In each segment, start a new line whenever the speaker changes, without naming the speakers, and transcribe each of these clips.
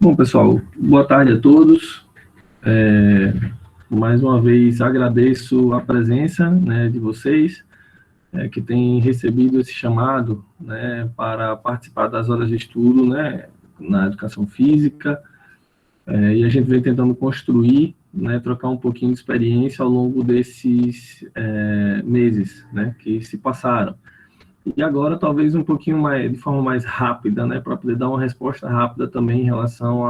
Bom, pessoal, boa tarde a todos. Mais uma vez agradeço a presença, né, de vocês, que têm recebido esse chamado, né, para participar das horas de estudo, né, na educação física, e a gente vem tentando construir, né, trocar um pouquinho de experiência ao longo desses meses, né, que se passaram. E agora, talvez um pouquinho mais, de forma mais rápida, né, para poder dar uma resposta rápida também em relação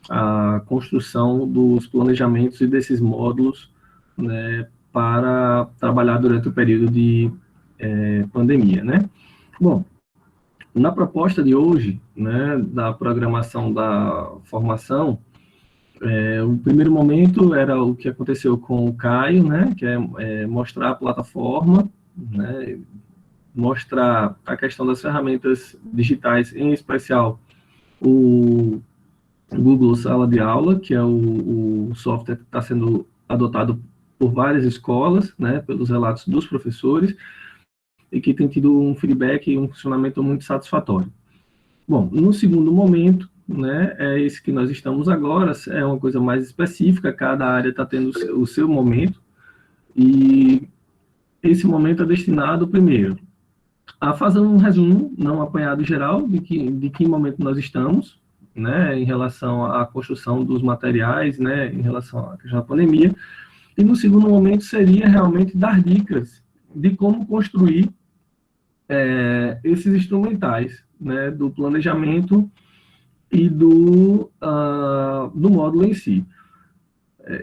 a construção dos planejamentos e desses módulos, né, para trabalhar durante o período de pandemia, né? Bom, na proposta de hoje, né, da programação da formação, o primeiro momento era o que aconteceu com o Caio, né, que é mostrar a plataforma, né, mostrar a questão das ferramentas digitais, em especial o Google Sala de Aula, que é o software que está sendo adotado por várias escolas, né, pelos relatos dos professores, e que tem tido um feedback e um funcionamento muito satisfatório. Bom, no segundo momento, né, é esse que nós estamos agora, é uma coisa mais específica, cada área está tendo o seu momento, e esse momento é destinado, primeiro, a fazer um resumo, não apanhado geral, de que momento nós estamos, né, em relação à construção dos materiais, né, em relação à questão da pandemia. E no segundo momento seria realmente dar dicas de como construir esses instrumentais, né, do planejamento e do módulo em si.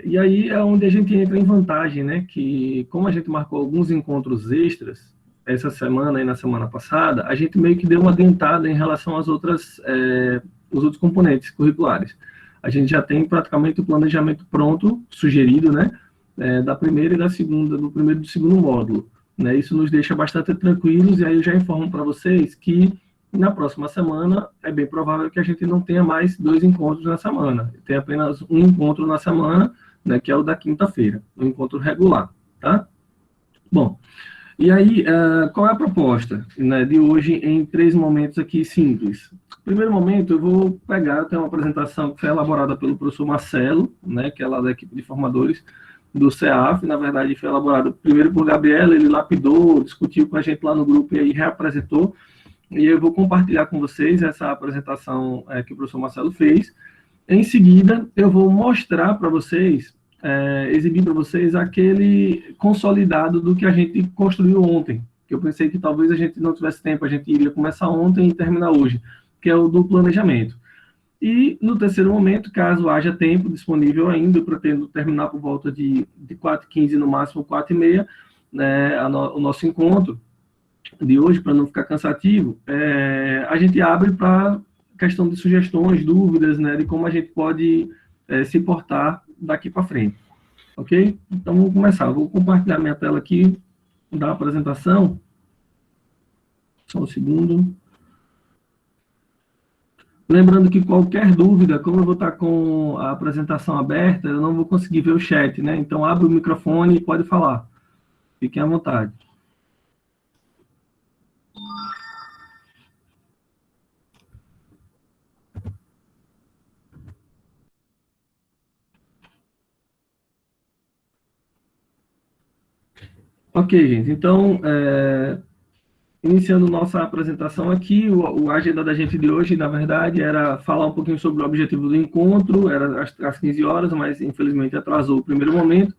E aí é onde a gente entra em vantagem, né, que como a gente marcou alguns encontros extras, essa semana e na semana passada, a gente meio que deu uma adiantada em relação às outras, os outros componentes curriculares. A gente já tem praticamente o planejamento pronto, sugerido, né, da primeira e da segunda, do primeiro e do segundo módulo. Né, isso nos deixa bastante tranquilos, e aí eu já informo para vocês que na próxima semana é bem provável que a gente não tenha mais 2 encontros na semana. Tem apenas um encontro na semana, né, que é o da quinta-feira, um encontro regular, tá? Bom, e aí, qual é a proposta, né, de hoje em 3 momentos aqui simples? Primeiro momento, eu vou pegar, tem uma apresentação que foi elaborada pelo professor Marcelo, né, que é lá da equipe de formadores do CEAF, na verdade foi elaborado primeiro por Gabriela, ele lapidou, discutiu com a gente lá no grupo e aí reapresentou, e eu vou compartilhar com vocês essa apresentação que o professor Marcelo fez. Em seguida, eu vou mostrar para vocês, exibir para vocês aquele consolidado do que a gente construiu ontem, que eu pensei que talvez a gente não tivesse tempo, a gente iria começar ontem e terminar hoje, que é o do planejamento. E no terceiro momento, caso haja tempo disponível ainda, eu pretendo terminar por volta de 4h15, no máximo 4h30, né, o nosso encontro de hoje, para não ficar cansativo, a gente abre para questão de sugestões, dúvidas, né, de como a gente pode se portar daqui para frente, ok? Então, vamos começar. Vou compartilhar minha tela aqui da apresentação. Só um segundo. Lembrando que qualquer dúvida, como eu vou estar com a apresentação aberta, eu não vou conseguir ver o chat, né? Então, abre o microfone e pode falar. Fiquem à vontade. Ok, gente. Então, iniciando nossa apresentação aqui, a agenda da gente de hoje, na verdade, era falar um pouquinho sobre o objetivo do encontro, era às 15 horas, mas infelizmente atrasou o primeiro momento.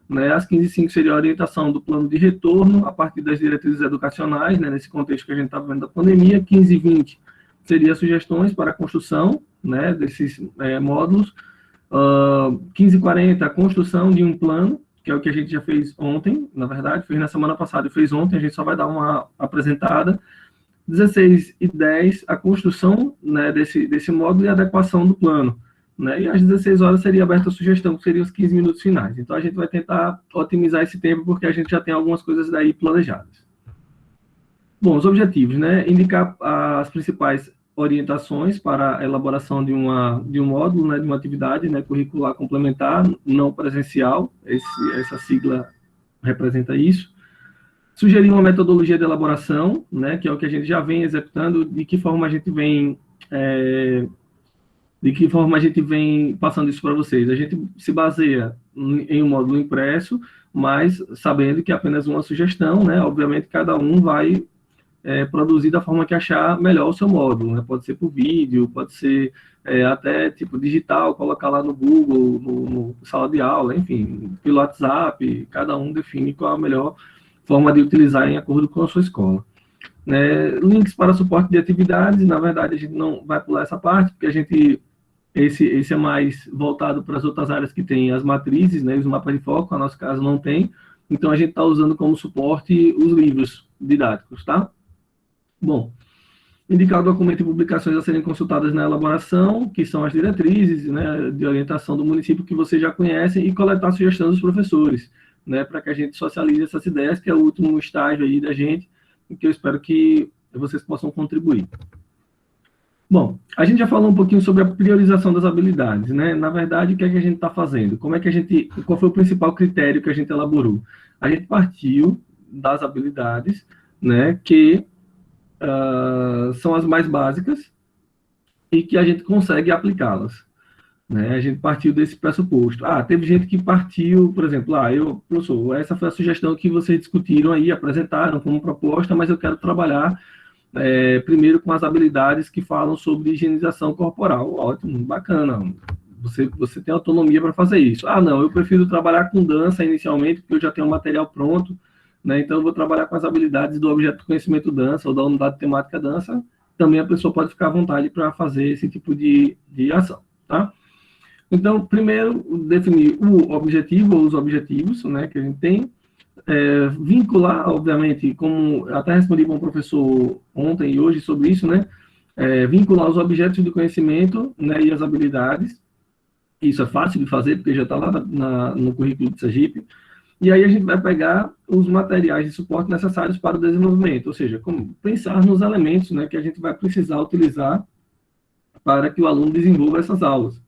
Né? Às 15h05 seria a orientação do plano de retorno, a partir das diretrizes educacionais, né, nesse contexto que a gente está vendo da pandemia. 15h20 seria sugestões para a construção, né, desses módulos. 15h40, a construção de um plano, que é o que a gente já fez ontem, na verdade, fez na semana passada e fez ontem, a gente só vai dar uma apresentada. 16h10, a construção, né, desse módulo e adequação do plano. Né, e às 16 horas seria aberta a sugestão, que seriam os 15 minutos finais. Então, a gente vai tentar otimizar esse tempo, porque a gente já tem algumas coisas daí planejadas. Bom, os objetivos, né? Indicar as principais orientações para a elaboração de um módulo, né, de uma atividade, né, curricular complementar, não presencial, essa sigla representa isso. Sugerir uma metodologia de elaboração, né, que é o que a gente já vem executando, de que forma a gente vem De que forma a gente vem passando isso para vocês? A gente se baseia em um módulo impresso, mas sabendo que é apenas uma sugestão, né? Obviamente, cada um vai produzir da forma que achar melhor o seu módulo, né? Pode ser por vídeo, pode ser até tipo digital, colocar lá no Google, no sala de aula, enfim, pelo WhatsApp, cada um define qual a melhor forma de utilizar em acordo com a sua escola. Links para suporte de atividades, na verdade a gente não vai pular essa parte, porque a gente esse é mais voltado para as outras áreas que tem as matrizes, né, os mapas de foco, no nosso caso não tem, então a gente está usando como suporte os livros didáticos, tá? Bom, indicar o documento e publicações a serem consultadas na elaboração, que são as diretrizes, né, de orientação do município que vocês já conhecem, e coletar sugestões dos professores, né, para que a gente socialize essas ideias, que é o último estágio aí da gente, e que eu espero que vocês possam contribuir. Bom, a gente já falou um pouquinho sobre a priorização das habilidades, né? Na verdade, o que é que a gente está fazendo? Qual foi o principal critério que a gente elaborou? A gente partiu das habilidades, né, que são as mais básicas e que a gente consegue aplicá-las, né? A gente partiu desse pressuposto. Teve gente que partiu, por exemplo, professor, essa foi a sugestão que vocês discutiram aí, apresentaram como proposta, mas eu quero trabalhar primeiro com as habilidades que falam sobre higienização corporal. Ótimo, bacana. Você tem autonomia para fazer isso. Não, eu prefiro trabalhar com dança inicialmente, porque eu já tenho um material pronto, né? Então eu vou trabalhar com as habilidades do objeto de conhecimento dança ou da unidade temática dança. Também a pessoa pode ficar à vontade para fazer esse tipo de ação, tá? Então, primeiro, definir o objetivo ou os objetivos, né, que a gente tem. Vincular, obviamente, como até respondi para um professor ontem e hoje sobre isso, né? Vincular os objetos de conhecimento, né, e as habilidades. Isso é fácil de fazer, porque já está lá no currículo de Sergipe. E aí a gente vai pegar os materiais de suporte necessários para o desenvolvimento, ou seja, como pensar nos elementos, né, que a gente vai precisar utilizar para que o aluno desenvolva essas aulas.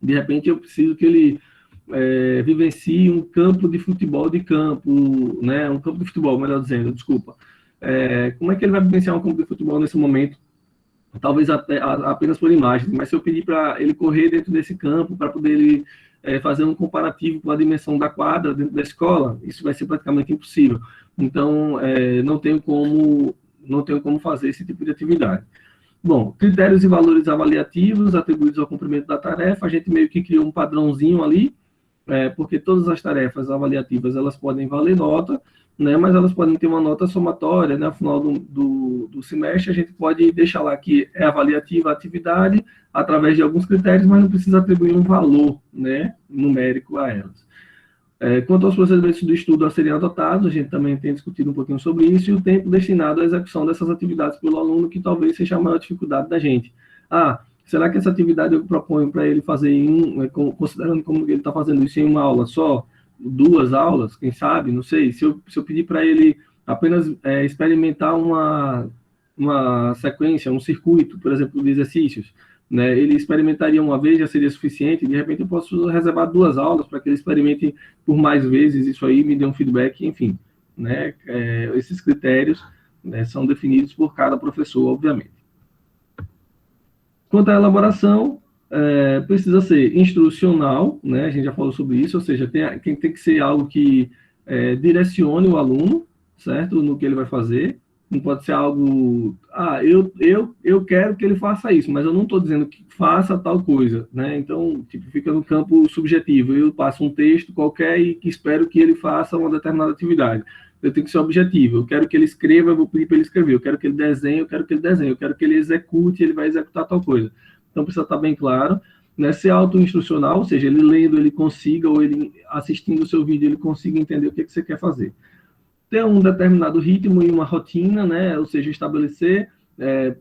De repente, eu preciso que ele vivencie um campo de futebol de campo, né? Um campo de futebol, melhor dizendo, desculpa. Como é que ele vai vivenciar um campo de futebol nesse momento? Talvez apenas por imagem, mas se eu pedir para ele correr dentro desse campo, para poder ele fazer um comparativo com a dimensão da quadra dentro da escola, isso vai ser praticamente impossível. Então, não tenho como fazer esse tipo de atividade. Bom, critérios e valores avaliativos atribuídos ao cumprimento da tarefa, a gente meio que criou um padrãozinho ali, porque todas as tarefas avaliativas, elas podem valer nota, né, mas elas podem ter uma nota somatória, né, no final do semestre, a gente pode deixar lá que é avaliativa a atividade, através de alguns critérios, mas não precisa atribuir um valor, né, numérico a elas. Quanto aos procedimentos do estudo a serem adotados, a gente também tem discutido um pouquinho sobre isso, e o tempo destinado à execução dessas atividades pelo aluno, que talvez seja a maior dificuldade da gente. Será que essa atividade eu proponho para ele fazer considerando como ele está fazendo isso em uma aula só, 2 aulas, quem sabe, não sei, se eu pedir para ele apenas experimentar uma sequência, um circuito, por exemplo, de exercícios, né, ele experimentaria uma vez, já seria suficiente, de repente eu posso reservar 2 aulas para que ele experimente por mais vezes, isso aí me dê um feedback, enfim, né, esses critérios, né, são definidos por cada professor, obviamente. Quanto à elaboração, precisa ser instrucional, né? A gente já falou sobre isso, ou seja, tem que ser algo que direcione o aluno, certo? No que ele vai fazer. Não pode ser algo, eu quero que ele faça isso, mas eu não estou dizendo que faça tal coisa, né? Então, tipo, fica no campo subjetivo. Eu passo um texto qualquer e espero que ele faça uma determinada atividade. Eu tenho que ser objetivo. Eu quero que ele escreva, eu vou pedir para ele escrever. Eu quero que ele desenhe, eu quero que ele desenhe. Eu quero que ele execute, ele vai executar tal coisa. Então, precisa estar bem claro. Né? Ser auto-instrucional, ou seja, ele lendo, ele consiga, ou ele assistindo o seu vídeo, ele consiga entender o que você quer fazer. Ter um determinado ritmo e uma rotina, né? Ou seja, estabelecer.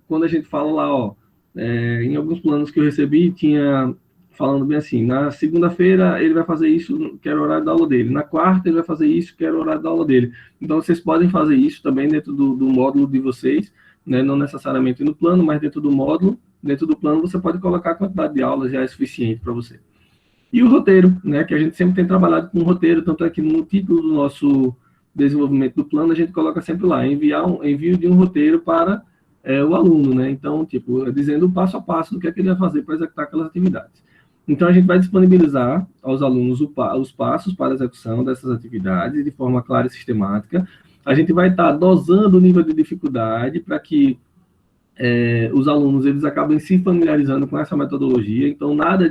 Quando a gente fala lá, em alguns planos que eu recebi, tinha falando bem assim, na segunda-feira ele vai fazer isso, que era o horário da aula dele. Na quarta ele vai fazer isso, que era o horário da aula dele. Então, vocês podem fazer isso também dentro do módulo de vocês, né? Não necessariamente no plano, mas dentro do módulo. Dentro do plano, você pode colocar a quantidade de aulas, já é suficiente para você. E o roteiro, né? Que a gente sempre tem trabalhado com roteiro, tanto é que no título do nosso desenvolvimento do plano, a gente coloca sempre lá, envio de um roteiro para o aluno, né? Então, tipo, dizendo o passo a passo do que é que ele vai fazer para executar aquelas atividades. Então, a gente vai disponibilizar aos alunos os passos para a execução dessas atividades de forma clara e sistemática. A gente vai estar dosando o nível de dificuldade para que os alunos eles acabem se familiarizando com essa metodologia. Então, nada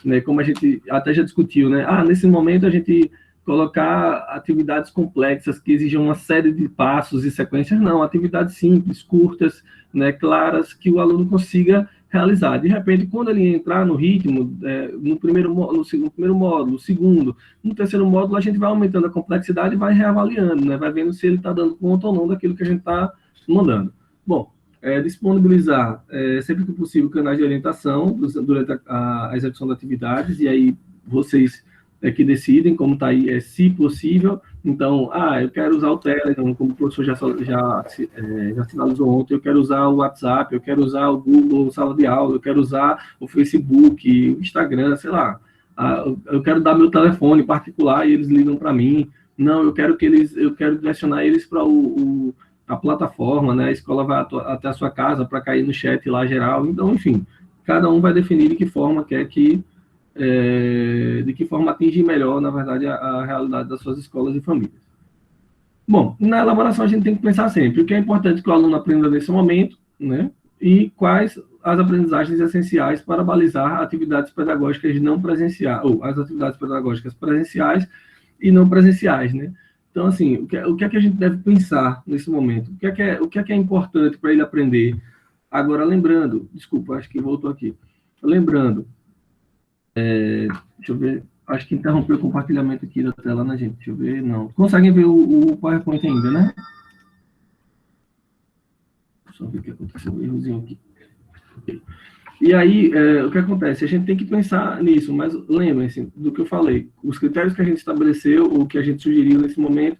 né, como a gente até já discutiu, né? Nesse momento a gente colocar atividades complexas que exigem uma série de passos e sequências, não, atividades simples, curtas, né, claras, que o aluno consiga realizar. De repente, quando ele entrar no ritmo, no primeiro módulo, no segundo, no terceiro módulo, a gente vai aumentando a complexidade e vai reavaliando, né, vai vendo se ele está dando conta ou não daquilo que a gente está mandando. Bom, disponibilizar, sempre que possível, canais de orientação durante a execução de atividades, e aí vocês que decidem, como está aí, se possível. Então, eu quero usar o Telegram, como o professor já sinalizou ontem, eu quero usar o WhatsApp, eu quero usar o Google Sala de Aula, eu quero usar o Facebook, o Instagram, sei lá. Eu quero dar meu telefone particular e eles ligam para mim. Não, eu quero direcionar eles para a plataforma, né? A escola vai até a sua casa para cair no chat lá geral. Então, enfim, cada um vai definir de que forma quer que de que forma atingir melhor, na verdade, a realidade das suas escolas e famílias. Bom, na elaboração a gente tem que pensar sempre o que é importante que o aluno aprenda nesse momento, né? E quais as aprendizagens essenciais para balizar atividades pedagógicas não presenciais, ou as atividades pedagógicas presenciais e não presenciais, né? Então, assim, o que é que a gente deve pensar nesse momento? O que é importante para ele aprender? Agora, lembrando, desculpa, acho que voltou aqui. Lembrando, deixa eu ver, acho que interrompeu o compartilhamento aqui da tela, né, gente? Deixa eu ver, não. Conseguem ver o PowerPoint ainda, né? Só ver o que aconteceu, um errozinho aqui. Okay. E aí, o que acontece? A gente tem que pensar nisso, mas lembrem-se do que eu falei. Os critérios que a gente estabeleceu, ou que a gente sugeriu nesse momento,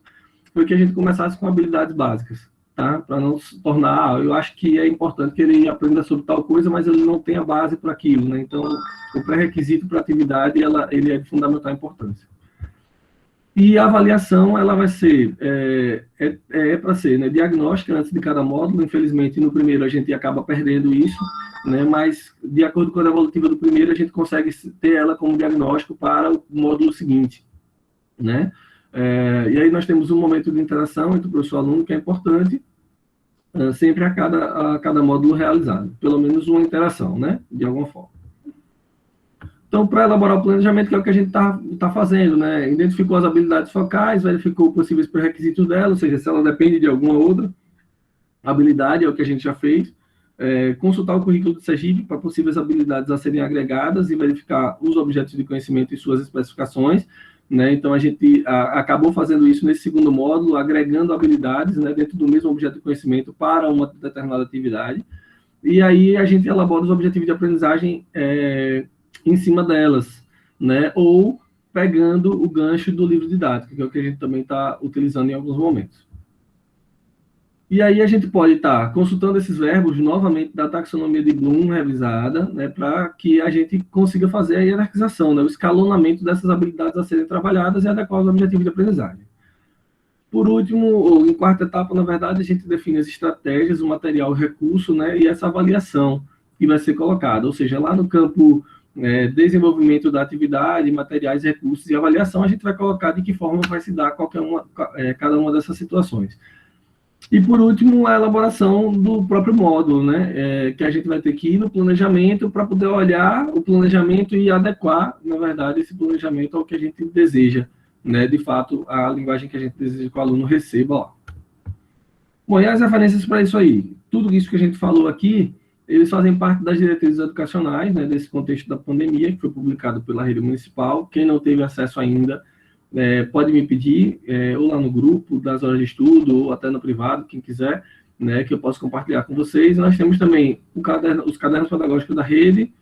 foi que a gente começasse com habilidades básicas, tá? Para não se tornar, eu acho que é importante que ele aprenda sobre tal coisa, mas ele não tem a base para aquilo, né? Então, o pré-requisito para a atividade, ele é de fundamental importância. E a avaliação, ela vai ser, para ser, né, diagnóstica antes de cada módulo. Infelizmente, no primeiro a gente acaba perdendo isso, né, mas de acordo com a evolutiva do primeiro, a gente consegue ter ela como diagnóstico para o módulo seguinte, né? E aí nós temos um momento de interação entre o professor e o aluno, que é importante, sempre a cada módulo realizado, pelo menos uma interação, né, de alguma forma. Então, para elaborar o planejamento, que é o que a gente tá fazendo, né? Identificou as habilidades focais, verificou possíveis pré-requisitos dela, ou seja, se ela depende de alguma outra habilidade, é o que a gente já fez. Consultar o currículo do Sergipe para possíveis habilidades a serem agregadas e verificar os objetos de conhecimento e suas especificações, né? Então, a gente acabou fazendo isso nesse segundo módulo, agregando habilidades, né, dentro do mesmo objeto de conhecimento para uma determinada atividade. E aí a gente elabora os objetivos de aprendizagem em cima delas, né? Ou pegando o gancho do livro didático, que é o que a gente também está utilizando em alguns momentos. E aí a gente pode estar consultando esses verbos novamente da taxonomia de Bloom revisada, né, para que a gente consiga fazer a hierarquização, né, o escalonamento dessas habilidades a serem trabalhadas e adequar os objetivos de aprendizagem. Por último, ou em quarta etapa, na verdade, a gente define as estratégias, o material, o recurso, né, e essa avaliação que vai ser colocada, ou seja, lá no campo desenvolvimento da atividade, materiais, recursos e avaliação, a gente vai colocar de que forma vai se dar cada uma dessas situações. E, por último, a elaboração do próprio módulo, né, que a gente vai ter que ir no planejamento para poder olhar o planejamento e adequar, na verdade, esse planejamento ao que a gente deseja, né, de fato, a linguagem que a gente deseja que o aluno receba lá. Bom, e as referências para isso aí? Tudo isso que a gente falou aqui, eles fazem parte das diretrizes educacionais, né, desse contexto da pandemia, que foi publicado pela rede municipal. Quem não teve acesso ainda, pode me pedir, ou lá no grupo das horas de estudo, ou até no privado, quem quiser, né, que eu posso compartilhar com vocês. Nós temos também os cadernos pedagógicos da rede,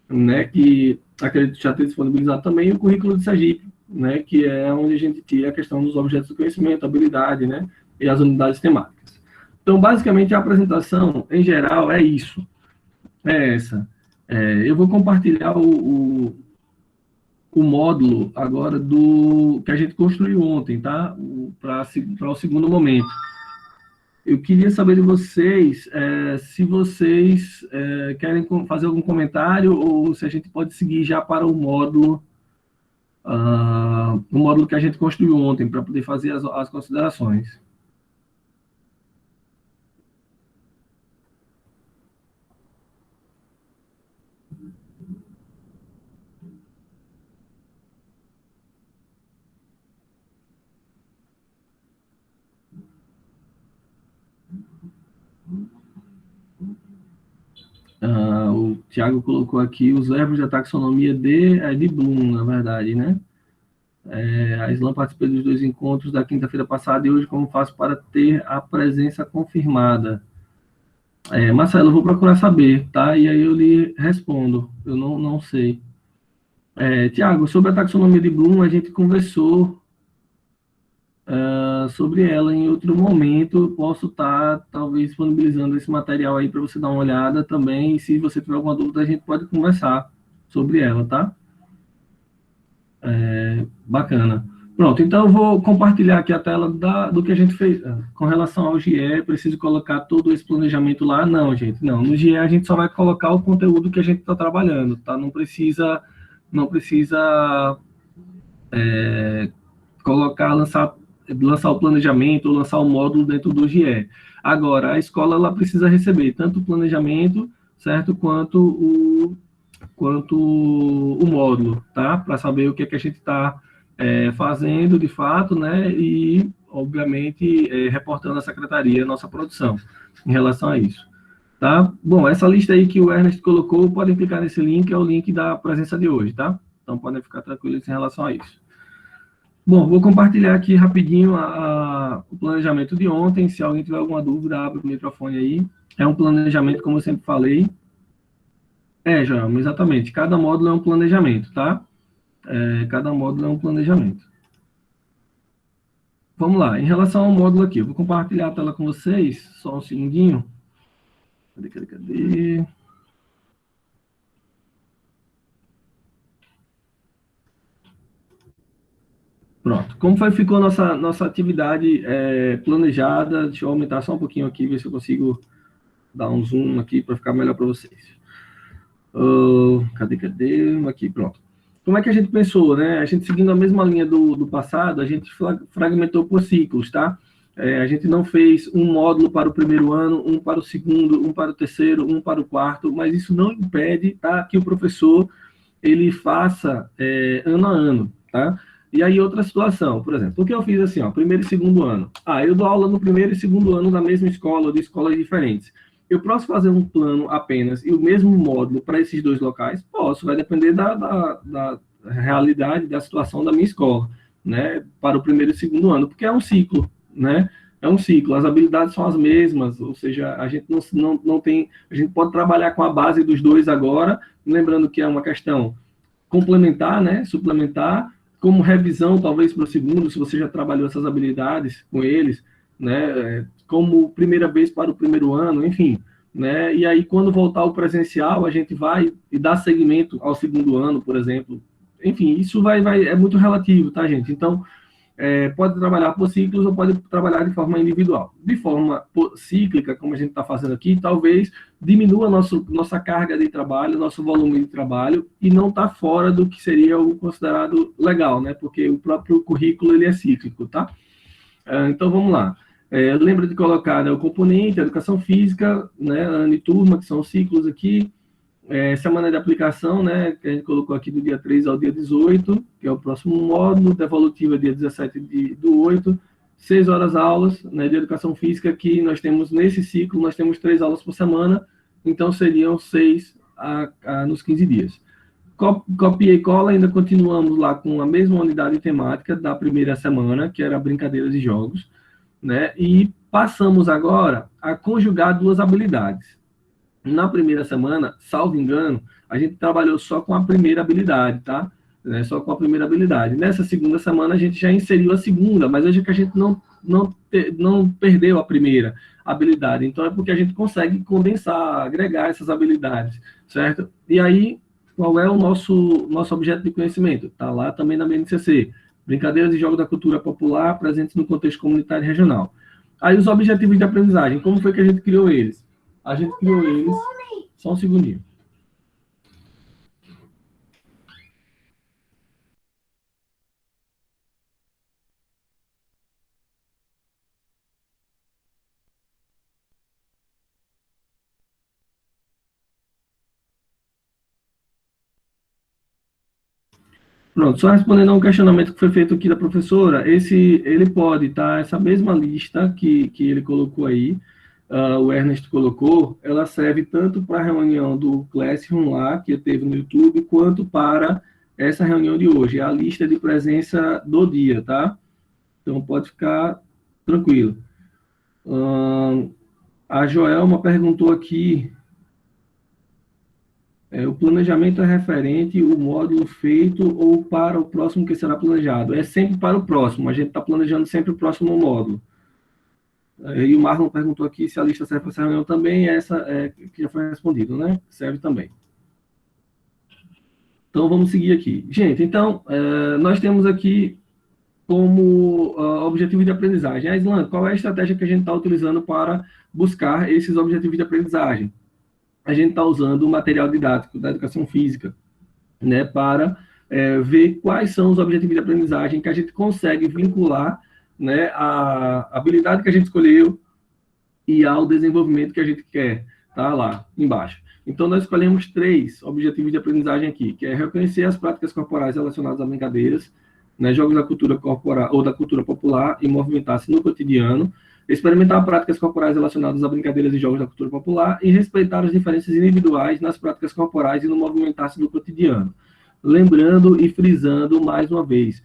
né, que acredito já ter disponibilizado também, e o currículo de Sergipe, né, que é onde a gente tira a questão dos objetos do conhecimento, habilidade, né, e as unidades temáticas. Então, basicamente, a apresentação, em geral, é isso. É essa. Eu vou compartilhar o módulo agora que a gente construiu ontem, tá? Para o segundo momento. Eu queria saber de vocês se vocês querem fazer algum comentário ou se a gente pode seguir já para o módulo que a gente construiu ontem, para poder fazer as considerações. O Tiago colocou aqui os verbos da taxonomia de Bloom, na verdade, né? A Islam participou dos 2 encontros da quinta-feira passada e hoje como faço para ter a presença confirmada? Marcelo, eu vou procurar saber, tá? E aí eu lhe respondo. Eu não sei. Tiago, sobre a taxonomia de Bloom, a gente conversou sobre ela em outro momento. Eu posso estar, talvez, disponibilizando esse material aí para você dar uma olhada também. E se você tiver alguma dúvida, a gente pode conversar sobre ela, tá? Bacana. Pronto, então eu vou compartilhar aqui a tela do que a gente fez. Com relação ao GE, preciso colocar todo esse planejamento lá? Não, gente, não. No GE a gente só vai colocar o conteúdo que a gente está trabalhando, tá? Não precisa colocar, lançar o planejamento ou lançar o módulo dentro do GE. Agora, a escola ela precisa receber tanto o planejamento, certo, quanto o módulo, tá? Para saber o que a gente está fazendo de fato, né? E, obviamente, reportando à secretaria a nossa produção em relação a isso, tá? Bom, essa lista aí que o Ernest colocou, podem clicar nesse link, é o link da presença de hoje, tá? Então, podem ficar tranquilos em relação a isso. Bom, vou compartilhar aqui rapidinho o planejamento de ontem. Se alguém tiver alguma dúvida, abre o microfone aí. É um planejamento, como eu sempre falei. João, exatamente. Cada módulo é um planejamento, tá? Cada módulo é um planejamento. Vamos lá. Em relação ao módulo aqui, eu vou compartilhar a tela com vocês. Só um segundinho. Cadê? Pronto. Como ficou nossa atividade planejada? Deixa eu aumentar só um pouquinho aqui, ver se eu consigo dar um zoom aqui para ficar melhor para vocês. Cadê? Aqui, pronto. Como é que a gente pensou, né? A gente seguindo a mesma linha do passado, a gente fragmentou por ciclos, tá? A gente não fez um módulo para o primeiro ano, um para o segundo, um para o terceiro, um para o quarto, mas isso não impede, tá, que o professor ele faça ano a ano, tá? E aí outra situação, por exemplo, porque eu fiz assim, ó, primeiro e segundo ano. Eu dou aula no primeiro e segundo ano da mesma escola ou de escolas diferentes. Eu posso fazer um plano apenas e o mesmo módulo para esses 2 locais? Posso, vai depender da realidade, da situação da minha escola, né? Para o primeiro e segundo ano, porque é um ciclo, né? É um ciclo, as habilidades são as mesmas, ou seja, a gente não tem, a gente pode trabalhar com a base dos 2 agora, lembrando que é uma questão complementar, né? Suplementar, como revisão, talvez, para o segundo, se você já trabalhou essas habilidades com eles, né? Como primeira vez para o primeiro ano, enfim, né? E aí, quando voltar ao presencial, a gente vai e dá seguimento ao segundo ano, por exemplo. Enfim, isso é muito relativo, tá, gente? Então, pode trabalhar por ciclos ou pode trabalhar de forma individual. De forma cíclica, como a gente está fazendo aqui, talvez diminua nossa carga de trabalho, nosso volume de trabalho, e não está fora do que seria o considerado legal, né? Porque o próprio currículo ele é cíclico, tá? Então, vamos lá. Lembra de colocar, né, o componente, a educação física, né, ano e turma, que são os ciclos aqui, semana de aplicação, né, que a gente colocou aqui do dia 3 ao dia 18, que é o próximo módulo, devolutiva dia 17 do 8, 6 horas aulas, né, de educação física, que nós temos nesse ciclo, nós temos 3 aulas por semana, então seriam 6 nos 15 dias. Copia e cola, ainda continuamos lá com a mesma unidade temática da primeira semana, que era brincadeiras e jogos, né, e passamos agora a conjugar 2 habilidades. Na primeira semana, salvo engano, a gente trabalhou só com a primeira habilidade, tá? Só com a primeira habilidade. Nessa segunda semana, a gente já inseriu a segunda, mas hoje que a gente não perdeu a primeira habilidade. Então, é porque a gente consegue condensar, agregar essas habilidades, certo? E aí, qual é o nosso objeto de conhecimento? Está lá também na BNCC. Brincadeiras e jogos da cultura popular presentes no contexto comunitário e regional. Aí os objetivos de aprendizagem, como foi que a gente criou eles? A gente criou eles... Só um segundinho. Pronto, só respondendo a um questionamento que foi feito aqui da professora, ele pode, tá? Essa mesma lista que ele colocou aí, o Ernest colocou, ela serve tanto para a reunião do Classroom lá, que teve no YouTube, quanto para essa reunião de hoje. É a lista de presença do dia, tá? Então pode ficar tranquilo. A Joelma perguntou aqui, o planejamento é referente ao módulo feito ou para o próximo que será planejado? É sempre para o próximo, a gente está planejando sempre o próximo módulo. E o Marlon perguntou aqui se a lista serve para essa reunião também, essa que já foi respondido, né? Serve também. Então, vamos seguir aqui. Gente, então, nós temos aqui como objetivo de aprendizagem. Aislan, qual é a estratégia que a gente está utilizando para buscar esses objetivos de aprendizagem? A gente está usando o material didático da educação física, né, para ver quais são os objetivos de aprendizagem que a gente consegue vincular, né, a habilidade que a gente escolheu e ao desenvolvimento que a gente quer, tá lá embaixo. Então, nós escolhemos 3 objetivos de aprendizagem aqui, que é reconhecer as práticas corporais relacionadas a brincadeiras, né, jogos da cultura corporal ou da cultura popular e movimentar-se no cotidiano, experimentar práticas corporais relacionadas a brincadeiras e jogos da cultura popular e respeitar as diferenças individuais nas práticas corporais e no movimentar-se do cotidiano. Lembrando e frisando mais uma vez,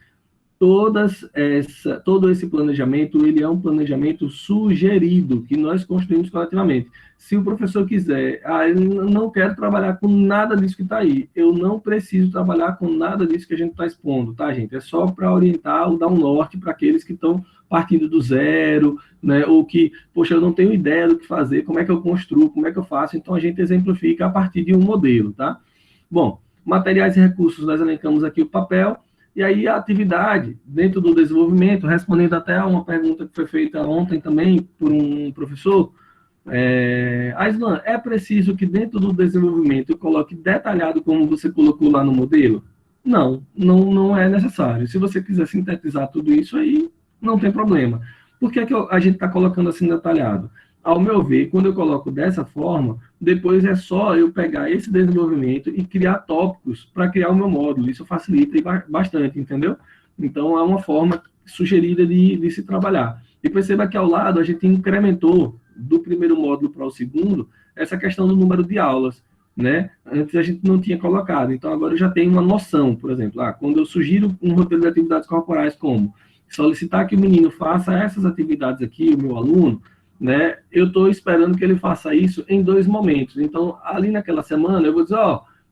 todo esse planejamento, ele é um planejamento sugerido, que nós construímos coletivamente. Se o professor quiser, eu não quero trabalhar com nada disso que está aí, eu não preciso trabalhar com nada disso que a gente está expondo, tá, gente? É só para orientar ou dar um norte para aqueles que estão partindo do zero, né? Ou que, poxa, eu não tenho ideia do que fazer, como é que eu construo, como é que eu faço, então a gente exemplifica a partir de um modelo, tá? Bom, materiais e recursos, nós elencamos aqui o papel, e aí a atividade dentro do desenvolvimento, respondendo até a uma pergunta que foi feita ontem também por um professor, Aislan, é preciso que dentro do desenvolvimento eu coloque detalhado como você colocou lá no modelo? Não é necessário. Se você quiser sintetizar tudo isso aí, não tem problema. Por que a gente está colocando assim detalhado? Ao meu ver, quando eu coloco dessa forma, depois é só eu pegar esse desenvolvimento e criar tópicos para criar o meu módulo. Isso facilita bastante, entendeu? Então, é uma forma sugerida de se trabalhar. E perceba que ao lado a gente incrementou do primeiro módulo para o segundo essa questão do número de aulas, né? Antes a gente não tinha colocado. Então, agora eu já tenho uma noção, por exemplo, quando eu sugiro um roteiro de atividades corporais como solicitar que o menino faça essas atividades aqui, o meu aluno, né, eu estou esperando que ele faça isso em 2 momentos. Então, ali naquela semana, eu vou dizer,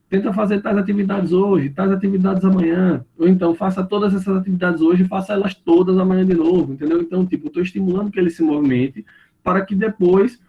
tenta fazer tais atividades hoje, tais atividades amanhã, ou então faça todas essas atividades hoje e faça elas todas amanhã de novo, entendeu? Então, tipo, estou estimulando que ele se movimente para que depois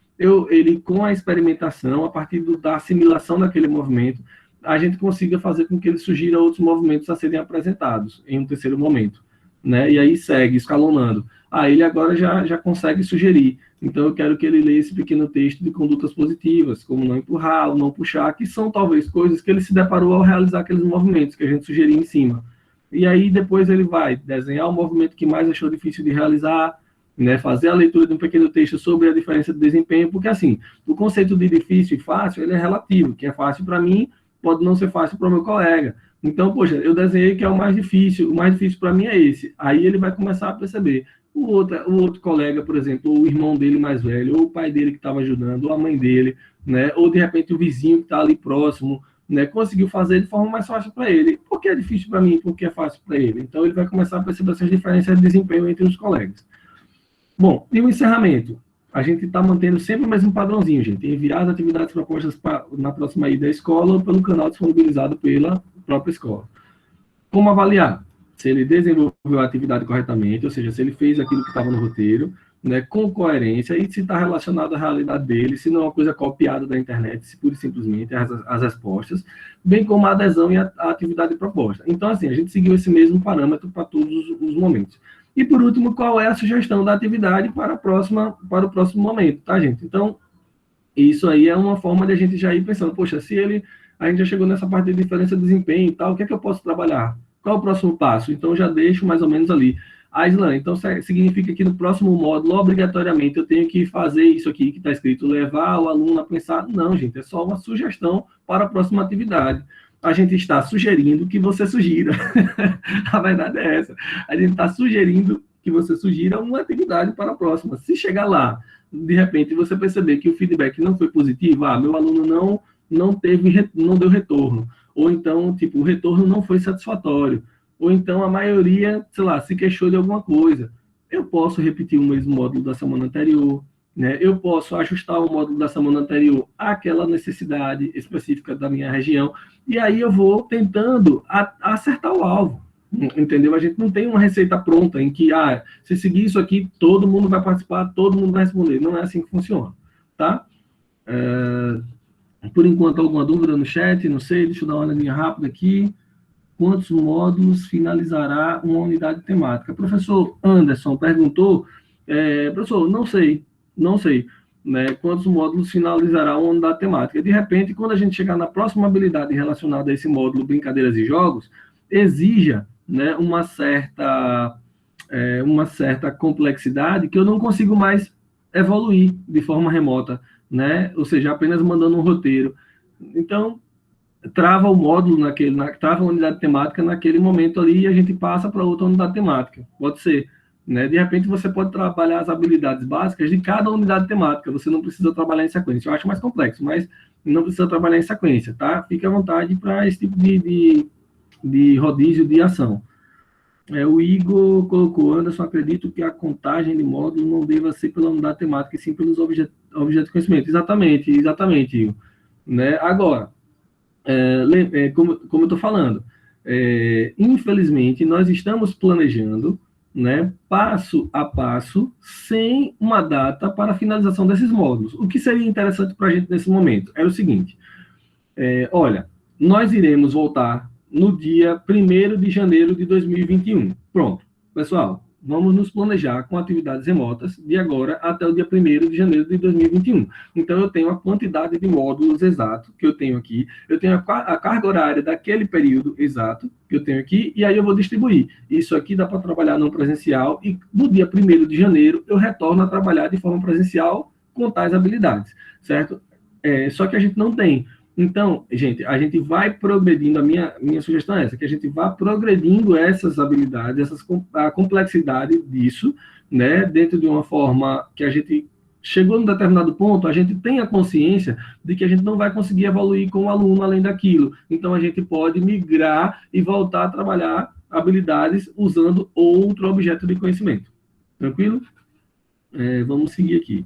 ele, com a experimentação, a partir da assimilação daquele movimento, a gente consiga fazer com que ele sugira outros movimentos a serem apresentados em um terceiro momento, né? E aí segue escalonando. Ele agora já consegue sugerir. Então, eu quero que ele leia esse pequeno texto de condutas positivas, como não empurrar, não puxar, que são talvez coisas que ele se deparou ao realizar aqueles movimentos que a gente sugeriu em cima. E aí, depois ele vai desenhar o movimento que mais achou difícil de realizar, né, fazer a leitura de um pequeno texto sobre a diferença de desempenho, porque, assim, o conceito de difícil e fácil, ele é relativo. Que é fácil para mim, pode não ser fácil para o meu colega. Então, poxa, eu desenhei que é o mais difícil para mim é esse. Aí ele vai começar a perceber. O outro colega, por exemplo, ou o irmão dele mais velho, ou o pai dele que estava ajudando, ou a mãe dele, né, ou de repente o vizinho que está ali próximo, né, conseguiu fazer de forma mais fácil para ele. Por que é difícil para mim? Por que é fácil para ele? Então ele vai começar a perceber essas diferenças de desempenho entre os colegas. Bom, e o encerramento? A gente está mantendo sempre o mesmo padrãozinho, gente. Enviar as atividades propostas na próxima ida à escola ou pelo canal disponibilizado pela própria escola. Como avaliar? Se ele desenvolveu a atividade corretamente, ou seja, se ele fez aquilo que estava no roteiro, né, com coerência, e se está relacionado à realidade dele, se não é uma coisa copiada da internet, se pura e simplesmente as respostas, bem como a adesão e a atividade proposta. Então, assim, a gente seguiu esse mesmo parâmetro para todos os momentos. E, por último, qual é a sugestão da atividade para o próximo momento, tá, gente? Então, isso aí é uma forma de a gente já ir pensando, poxa, a gente já chegou nessa parte de diferença de desempenho e tal, o que é que eu posso trabalhar? Qual é o próximo passo? Então, já deixo mais ou menos ali. Aislan, então significa que no próximo módulo, obrigatoriamente, eu tenho que fazer isso aqui que está escrito, levar o aluno a pensar. Não, gente, é só uma sugestão para a próxima atividade. A gente está sugerindo que você sugira. A verdade é essa. A gente está sugerindo que você sugira uma atividade para a próxima. Se chegar lá, de repente, você perceber que o feedback não foi positivo, meu aluno não deu retorno, ou então, tipo, o retorno não foi satisfatório, ou então a maioria, sei lá, se queixou de alguma coisa. Eu posso repetir o mesmo módulo da semana anterior, né? Eu posso ajustar o módulo da semana anterior àquela necessidade específica da minha região, e aí eu vou tentando acertar o alvo, entendeu? A gente não tem uma receita pronta em que, se seguir isso aqui, todo mundo vai participar, todo mundo vai responder. Não é assim que funciona, tá? Por enquanto, alguma dúvida no chat? Não sei, deixa eu dar uma olhadinha rápida aqui. Quantos módulos finalizará uma unidade temática? Professor Anderson perguntou, professor, não sei, né, quantos módulos finalizará uma unidade temática. De repente, quando a gente chegar na próxima habilidade relacionada a esse módulo Brincadeiras e Jogos, exija, né, uma certa complexidade que eu não consigo mais evoluir de forma remota, né? Ou seja, apenas mandando um roteiro. Então, trava o módulo trava a unidade temática naquele momento ali e a gente passa para outra unidade temática. Pode ser, né? De repente você pode trabalhar as habilidades básicas de cada unidade temática. Você não precisa trabalhar em sequência. Eu acho mais complexo, mas não precisa trabalhar em sequência, tá? Fique à vontade para esse tipo de rodízio de ação. O Igor colocou, Anderson, acredito que a contagem de módulo não deva ser pela unidade temática, e sim pelos objetos de conhecimento. Exatamente, Igor. Né? Agora, como eu estou falando, infelizmente, nós estamos planejando, né, passo a passo, sem uma data para a finalização desses módulos. O que seria interessante para a gente nesse momento era o seguinte, olha, nós iremos voltar no dia 1º de janeiro de 2021. Pronto, pessoal, vamos nos planejar com atividades remotas de agora até o dia 1º de janeiro de 2021. Então, eu tenho a quantidade de módulos exato que eu tenho aqui, eu tenho a carga horária daquele período exato que eu tenho aqui, e aí eu vou distribuir. Isso aqui dá para trabalhar não presencial, e no dia 1º de janeiro eu retorno a trabalhar de forma presencial com tais habilidades, certo? Só que a gente não tem. Então, gente, a gente vai progredindo, a minha sugestão é essa, que a gente vá progredindo essas habilidades, a complexidade disso, né, dentro de uma forma que a gente chegou num determinado ponto, a gente tenha consciência de que a gente não vai conseguir evoluir com o aluno além daquilo. Então, a gente pode migrar e voltar a trabalhar habilidades usando outro objeto de conhecimento. Tranquilo? Vamos seguir aqui.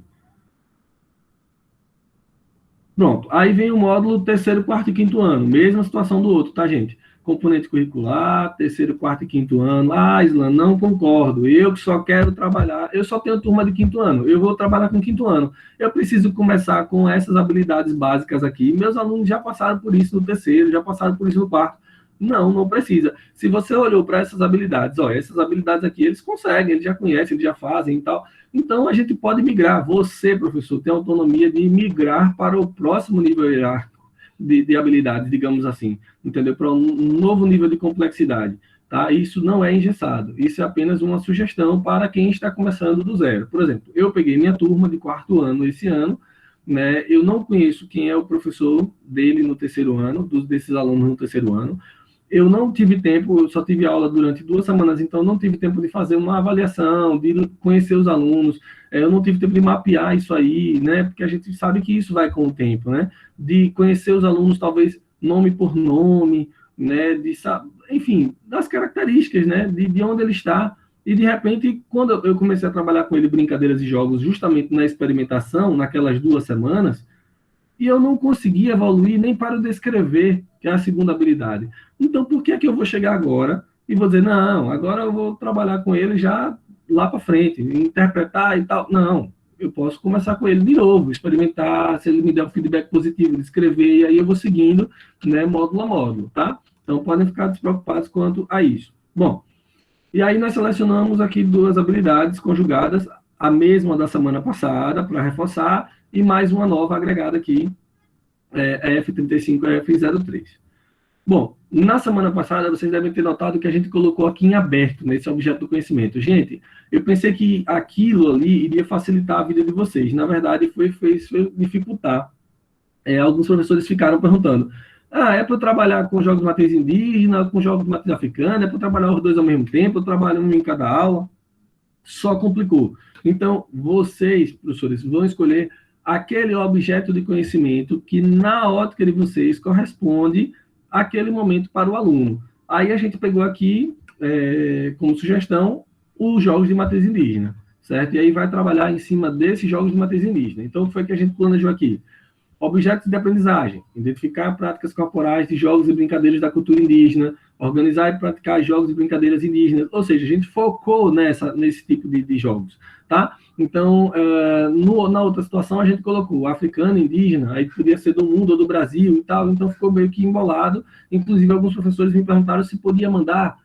Pronto, aí vem o módulo 3º, 4º e 5º ano, mesma situação do outro, tá, gente? Componente curricular, 3º, 4º e 5º ano. Islan, não concordo, eu que só quero trabalhar, eu só tenho turma de 5º ano, eu vou trabalhar com 5º ano. Eu preciso começar com essas habilidades básicas aqui, meus alunos já passaram por isso no 3º, já passaram por isso no 4º. Não precisa. Se você olhou para essas habilidades, essas habilidades aqui, eles conseguem, eles já conhecem, eles já fazem e tal. Então, a gente pode migrar. Você, professor, tem autonomia de migrar para o próximo nível hierárquico de habilidades, digamos assim, entendeu? Para um novo nível de complexidade, tá? Isso não é engessado. Isso é apenas uma sugestão para quem está começando do zero. Por exemplo, eu peguei minha turma de 4º ano esse ano, né? Eu não conheço quem é o professor dele no 3º ano, desses alunos no 3º ano. Eu não tive tempo, eu só tive aula durante 2 semanas, então não tive tempo de fazer uma avaliação, de conhecer os alunos, eu não tive tempo de mapear isso aí, né, porque a gente sabe que isso vai com o tempo, né, de conhecer os alunos, talvez, nome por nome, né, enfim, das características, né, de onde ele está, e de repente, quando eu comecei a trabalhar com ele brincadeiras e jogos, justamente na experimentação, naquelas 2 semanas, e eu não consegui evoluir nem para descrever, que é a segunda habilidade. Então, por que é que eu vou chegar agora e vou dizer, não, agora eu vou trabalhar com ele já lá para frente, interpretar e tal? Não, eu posso começar com ele de novo, experimentar, se ele me der um feedback positivo, descrever, e aí eu vou seguindo, né, módulo a módulo, tá? Então, podem ficar despreocupados quanto a isso. Bom, E aí nós selecionamos aqui 2 habilidades conjugadas, a mesma da semana passada, para reforçar, e mais uma nova agregada aqui, F35 e F03. Bom, na semana passada, vocês devem ter notado que a gente colocou aqui em aberto, nesse objeto do conhecimento. Gente, eu pensei que aquilo ali iria facilitar a vida de vocês. Na verdade, foi dificultar. Alguns professores ficaram perguntando, é para eu trabalhar com jogos de matriz indígena, com jogos de matriz africana, é para eu trabalhar os dois ao mesmo tempo, eu trabalho um em cada aula? Só complicou. Então, vocês, professores, vão escolher aquele objeto de conhecimento que, na ótica de vocês, corresponde àquele momento para o aluno. Aí a gente pegou aqui, como sugestão, os jogos de matriz indígena, certo? E aí vai trabalhar em cima desses jogos de matriz indígena. Então, foi o que a gente planejou aqui. Objetos de aprendizagem, identificar práticas corporais de jogos e brincadeiras da cultura indígena, organizar e praticar jogos e brincadeiras indígenas, ou seja, a gente focou nesse tipo de jogos, tá? Então, na outra situação, a gente colocou africano, indígena, aí podia ser do mundo ou do Brasil e tal, então ficou meio que embolado. Inclusive, alguns professores me perguntaram se podia mandar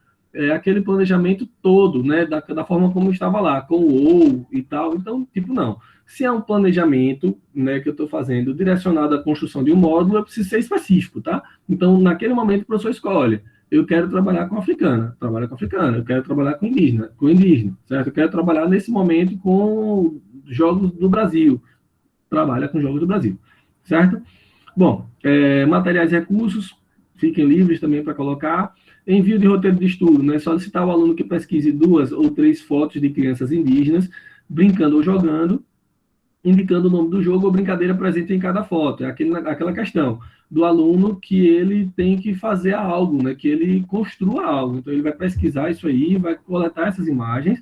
aquele planejamento todo, né, da forma como estava lá, com o ou e tal, então, tipo, não. Se é um planejamento, né, que eu estou fazendo direcionado à construção de um módulo, eu preciso ser específico, tá? Então, naquele momento, o professor escolhe. Eu quero trabalhar com africana, trabalha com africana. Eu quero trabalhar com indígena, certo? Eu quero trabalhar nesse momento com jogos do Brasil, trabalha com jogos do Brasil, certo? Bom, materiais e recursos, fiquem livres também para colocar. Envio de roteiro de estudo, né? Solicitar ao aluno que pesquise 2 ou 3 fotos de crianças indígenas, brincando ou jogando, indicando o nome do jogo ou brincadeira presente em cada foto. É aquela questão do aluno que ele tem que fazer algo, né? Que ele construa algo. Então, ele vai pesquisar isso aí, vai coletar essas imagens.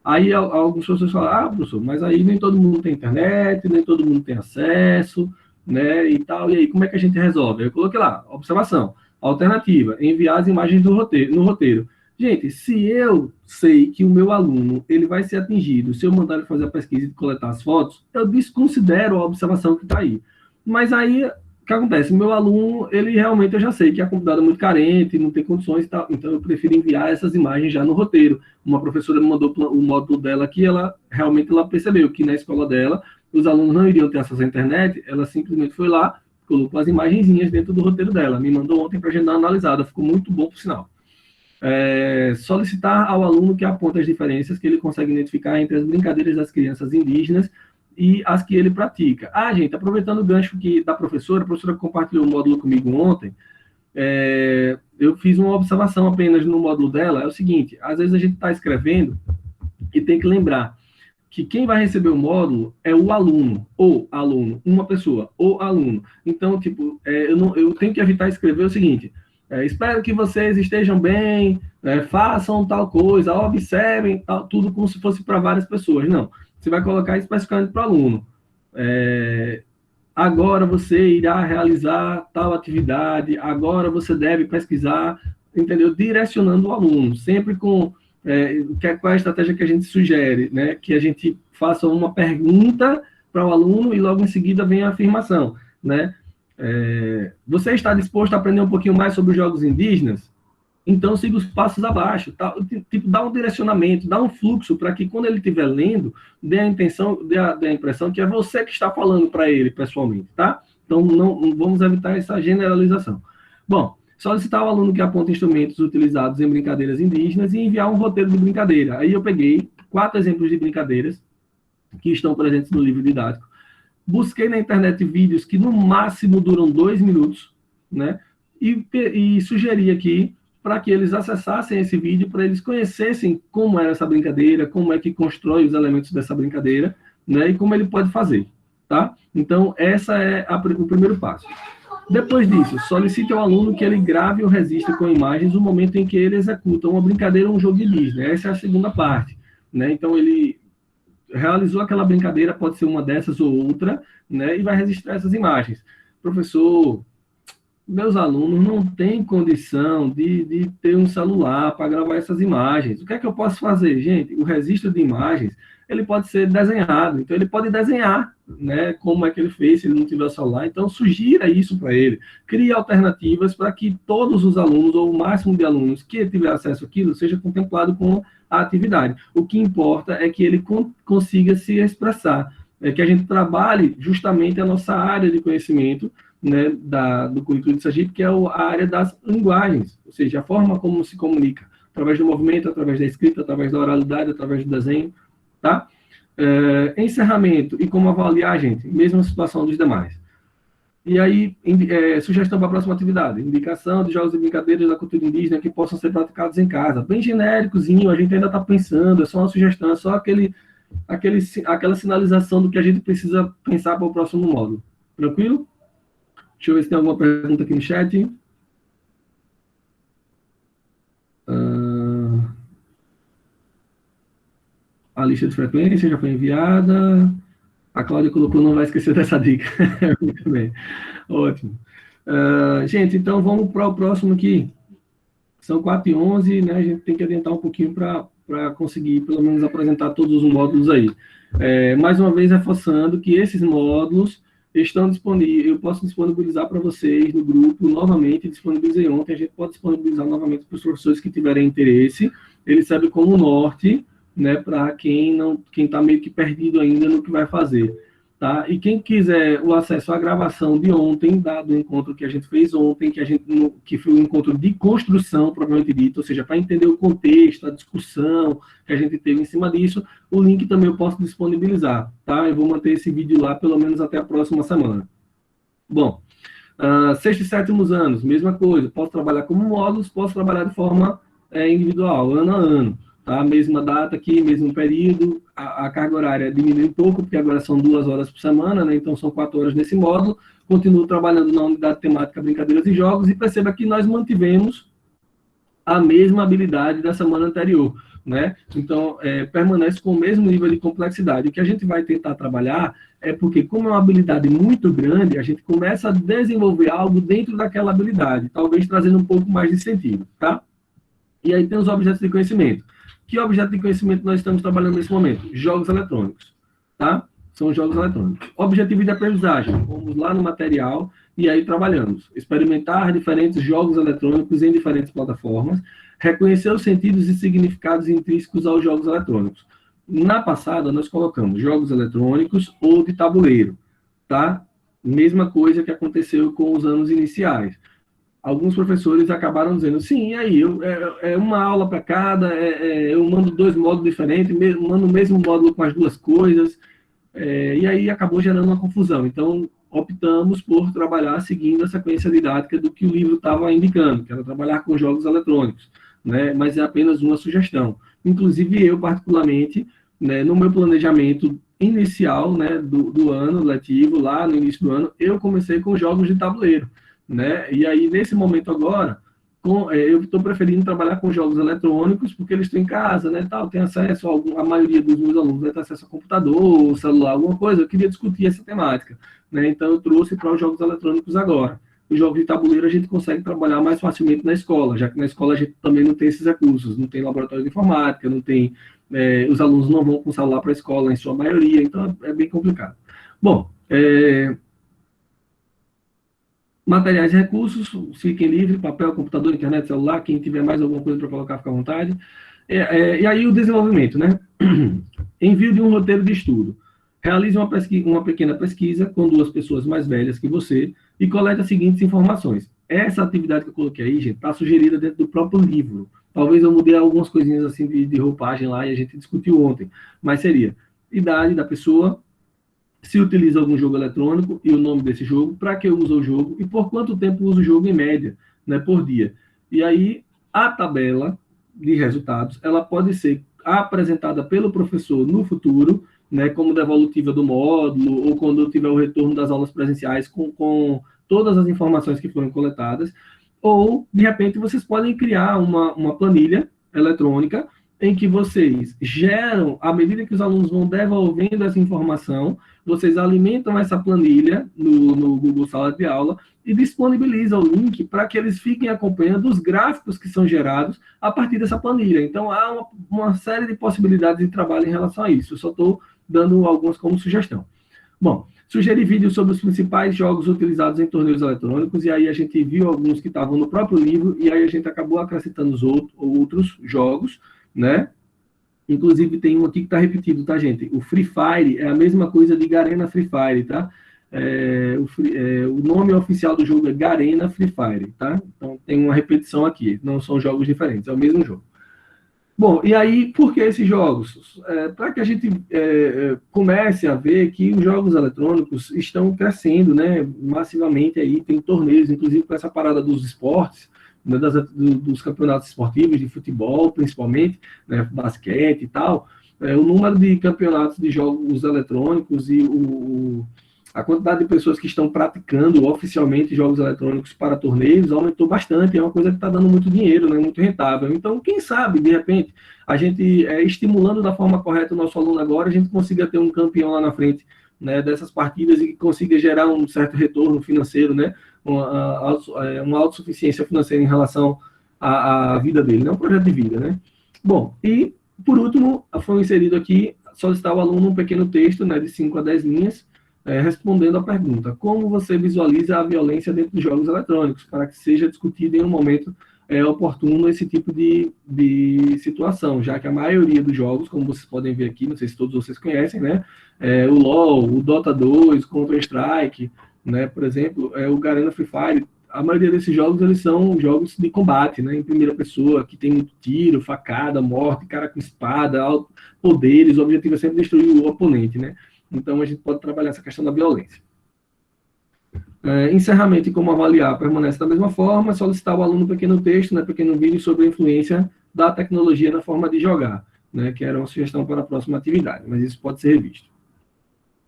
Aí, alguns professores falam, professor, mas aí nem todo mundo tem internet, nem todo mundo tem acesso, né? E tal. E aí, como é que a gente resolve? Eu coloquei lá, observação. Alternativa, enviar as imagens no roteiro. Gente, se eu sei que o meu aluno ele vai ser atingido, se eu mandar ele fazer a pesquisa e coletar as fotos, eu desconsidero a observação que está aí. Mas aí, o que acontece? O meu aluno, ele realmente, eu já sei que a comunidade é muito carente, não tem condições e tal, então eu prefiro enviar essas imagens já no roteiro. Uma professora me mandou o módulo dela aqui, ela percebeu que na escola dela, os alunos não iriam ter acesso à internet, ela simplesmente foi lá, colocou as imagenzinhas dentro do roteiro dela, me mandou ontem para a gente dar uma analisada, ficou muito bom, por sinal. Solicitar ao aluno que aponte as diferenças que ele consegue identificar entre as brincadeiras das crianças indígenas e as que ele pratica. Gente, aproveitando o gancho da professora, a professora compartilhou o módulo comigo ontem, eu fiz uma observação apenas no módulo dela, é o seguinte, às vezes a gente está escrevendo e tem que lembrar que quem vai receber o módulo é o aluno, ou aluno, uma pessoa, ou aluno. Então, tipo, eu tenho que evitar escrever o seguinte, espero que vocês estejam bem, façam tal coisa, observem, tal, tudo como se fosse para várias pessoas. Não, você vai colocar especificamente para o aluno. Agora você irá realizar tal atividade, agora você deve pesquisar, entendeu? Direcionando o aluno, sempre com... qual é a estratégia que a gente sugere, né? Que a gente faça uma pergunta para o aluno e logo em seguida vem a afirmação, né? Você está disposto a aprender um pouquinho mais sobre os jogos indígenas? Então siga os passos abaixo, tá? Tipo, dá um direcionamento, dá um fluxo para que quando ele estiver lendo, dê a impressão que é você que está falando para ele pessoalmente, tá? Então não vamos evitar essa generalização. Bom, solicitar ao aluno que aponte instrumentos utilizados em brincadeiras indígenas e enviar um roteiro de brincadeira. Aí eu peguei 4 exemplos de brincadeiras que estão presentes no livro didático. Busquei na internet vídeos que no máximo duram 2 minutos, né? E sugeri aqui para que eles acessassem esse vídeo, para eles conhecessem como é essa brincadeira, como é que constrói os elementos dessa brincadeira, né? E como ele pode fazer, tá? Então, essa é o primeiro passo. Depois disso, solicite ao aluno que ele grave ou registre com imagens o momento em que ele executa uma brincadeira ou um jogo de Disney. Essa é a segunda parte, né? Então, ele realizou aquela brincadeira, pode ser uma dessas ou outra, né? E vai registrar essas imagens. Professor, meus alunos não têm condição de ter um celular para gravar essas imagens. O que é que eu posso fazer, gente? O registro de imagens ele pode ser desenhado. Então, ele pode desenhar, né, como é que ele fez se ele não tiver o celular. Então, sugira isso para ele. Crie alternativas para que todos os alunos, ou o máximo de alunos que tiver acesso àquilo, seja contemplado com a atividade. O que importa é que ele consiga se expressar, é que a gente trabalhe justamente a nossa área de conhecimento, né, do currículo de Sergipe, que é a área das linguagens, ou seja, a forma como se comunica, através do movimento, através da escrita, através da oralidade, através do desenho, tá? Encerramento e como avaliar, gente, mesma situação dos demais. E aí, sugestão para a próxima atividade, indicação de jogos e brincadeiras da cultura indígena que possam ser praticados em casa, bem genéricozinho, a gente ainda está pensando, é só uma sugestão, é só aquela sinalização do que a gente precisa pensar para o próximo módulo. Tranquilo? Deixa eu ver se tem alguma pergunta aqui no chat. A lista de frequência já foi enviada. A Cláudia colocou, não vai esquecer dessa dica. Muito bem. Ótimo. Gente, então vamos para o próximo aqui. São 4h11, né? A gente tem que adiantar um pouquinho para conseguir, pelo menos, apresentar todos os módulos aí. Mais uma vez, reforçando que esses módulos estão disponíveis, eu posso disponibilizar para vocês no grupo, novamente, disponibilizei ontem, a gente pode disponibilizar novamente para os professores que tiverem interesse, ele serve como norte, né, para quem está meio que perdido ainda no que vai fazer, tá? E quem quiser o acesso à gravação de ontem, do encontro que a gente fez ontem, que foi um encontro de construção, propriamente dito, ou seja, para entender o contexto, a discussão que a gente teve em cima disso, o link também eu posso disponibilizar, tá? Eu vou manter esse vídeo lá pelo menos até a próxima semana. Bom, sexto e sétimos anos, mesma coisa, posso trabalhar como módulos, posso trabalhar de forma individual, ano a ano. Tá? Mesma data aqui, mesmo período, a carga horária diminui um pouco, porque agora são 2 horas por semana, né? Então são 4 horas nesse módulo, continuo trabalhando na unidade temática Brincadeiras e Jogos, e perceba que nós mantivemos a mesma habilidade da semana anterior, né? Então, permanece com o mesmo nível de complexidade. O que a gente vai tentar trabalhar é porque, como é uma habilidade muito grande, a gente começa a desenvolver algo dentro daquela habilidade, talvez trazendo um pouco mais de sentido, tá? E aí tem os objetos de conhecimento. Que objeto de conhecimento nós estamos trabalhando nesse momento? Jogos eletrônicos, tá? São jogos eletrônicos. Objetivo de aprendizagem. Vamos lá no material e aí trabalhamos. Experimentar diferentes jogos eletrônicos em diferentes plataformas. Reconhecer os sentidos e significados intrínsecos aos jogos eletrônicos. Na passada, nós colocamos jogos eletrônicos ou de tabuleiro, tá? Mesma coisa que aconteceu com os anos iniciais. Alguns professores acabaram dizendo, sim, e aí, uma aula para cada, eu mando 2 módulos diferentes, mando o mesmo módulo com as 2 coisas, e aí acabou gerando uma confusão. Então, optamos por trabalhar seguindo a sequência didática do que o livro estava indicando, que era trabalhar com jogos eletrônicos, né? Mas é apenas uma sugestão. Inclusive, eu, particularmente, né, no meu planejamento inicial, né, do ano letivo, lá no início do ano, eu comecei com jogos de tabuleiro, né? E aí, nesse momento agora, eu estou preferindo trabalhar com jogos eletrônicos, porque eles estão em casa, né, tal, tem acesso, a maioria dos meus alunos vai ter acesso a computador, celular, alguma coisa, eu queria discutir essa temática, né? Então eu trouxe para os jogos eletrônicos agora. Os jogos de tabuleiro a gente consegue trabalhar mais facilmente na escola, já que na escola a gente também não tem esses recursos, não tem laboratório de informática, não tem, os alunos não vão com celular para a escola, em sua maioria, então é bem complicado. Bom, materiais e recursos, fiquem livres, papel, computador, internet, celular, quem tiver mais alguma coisa para colocar, fica à vontade. E aí o desenvolvimento, né? Envio de um roteiro de estudo. Realize uma pequena pesquisa com 2 pessoas mais velhas que você e colete as seguintes informações. Essa atividade que eu coloquei aí, gente, está sugerida dentro do próprio livro. Talvez eu mudei algumas coisinhas assim de roupagem lá e a gente discutiu ontem, mas seria idade da pessoa, se utiliza algum jogo eletrônico e o nome desse jogo, para que usa o jogo e por quanto tempo usa o jogo em média, né, por dia. E aí, a tabela de resultados, ela pode ser apresentada pelo professor no futuro, né, como devolutiva do módulo, ou quando tiver o retorno das aulas presenciais com todas as informações que foram coletadas, ou, de repente, vocês podem criar uma planilha eletrônica em que vocês geram, à medida que os alunos vão devolvendo essa informação, vocês alimentam essa planilha no Google Sala de Aula e disponibilizam o link para que eles fiquem acompanhando os gráficos que são gerados a partir dessa planilha. Então, há uma série de possibilidades de trabalho em relação a isso. Eu só estou dando algumas como sugestão. Bom, sugeri vídeos sobre os principais jogos utilizados em torneios eletrônicos, e aí a gente viu alguns que estavam no próprio livro, e aí a gente acabou acrescentando os outros jogos, né? Inclusive tem um aqui que está repetido, tá, gente? O Free Fire é a mesma coisa de Garena Free Fire, tá? O nome oficial do jogo é Garena Free Fire, tá? Então tem uma repetição aqui, não são jogos diferentes, é o mesmo jogo. Bom, e aí, por que esses jogos? Para que a gente comece a ver que os jogos eletrônicos estão crescendo, né, massivamente aí, tem torneios, inclusive com essa parada dos esportes, né, dos campeonatos esportivos, de futebol, principalmente, né, basquete e tal, o número de campeonatos de jogos eletrônicos e a quantidade de pessoas que estão praticando oficialmente jogos eletrônicos para torneios aumentou bastante, é uma coisa que está dando muito dinheiro, né, muito rentável. Então, quem sabe, de repente, a gente, estimulando da forma correta o nosso aluno agora, a gente consiga ter um campeão lá na frente, né, dessas partidas e consiga gerar um certo retorno financeiro, né, uma autossuficiência financeira em relação à vida dele, né, um projeto de vida, né. Bom, e, por último, foi inserido aqui, solicitar ao aluno um pequeno texto, né, de 5 a 10 linhas, respondendo à pergunta: como você visualiza a violência dentro dos jogos eletrônicos, para que seja discutido em um momento oportuno esse tipo de situação, já que a maioria dos jogos, como vocês podem ver aqui, não sei se todos vocês conhecem, né, o LoL, o Dota 2, Counter-Strike, né, por exemplo, o Garena Free Fire, a maioria desses jogos, eles são jogos de combate, né, em primeira pessoa, que tem muito tiro, facada, morte, cara com espada, poderes, o objetivo é sempre destruir o oponente, né. Então, a gente pode trabalhar essa questão da violência. Encerramento e como avaliar permanece da mesma forma, solicitar ao aluno um pequeno texto, né, pequeno vídeo sobre a influência da tecnologia na forma de jogar, né, que era uma sugestão para a próxima atividade, mas isso pode ser revisto.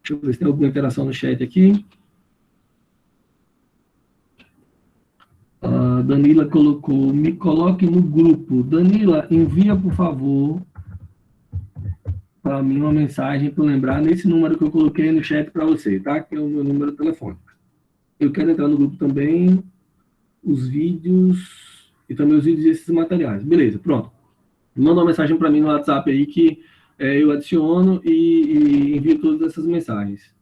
Deixa eu ver se tem alguma interação no chat aqui. A Danila colocou: me coloque no grupo. Danila, envia, por favor, para mim uma mensagem para lembrar nesse número que eu coloquei no chat para você, tá? Que é o meu número telefônico. Eu quero entrar no grupo também, os vídeos e também os vídeos desses materiais. Beleza, pronto. Manda uma mensagem para mim no WhatsApp aí que eu adiciono e envio todas essas mensagens.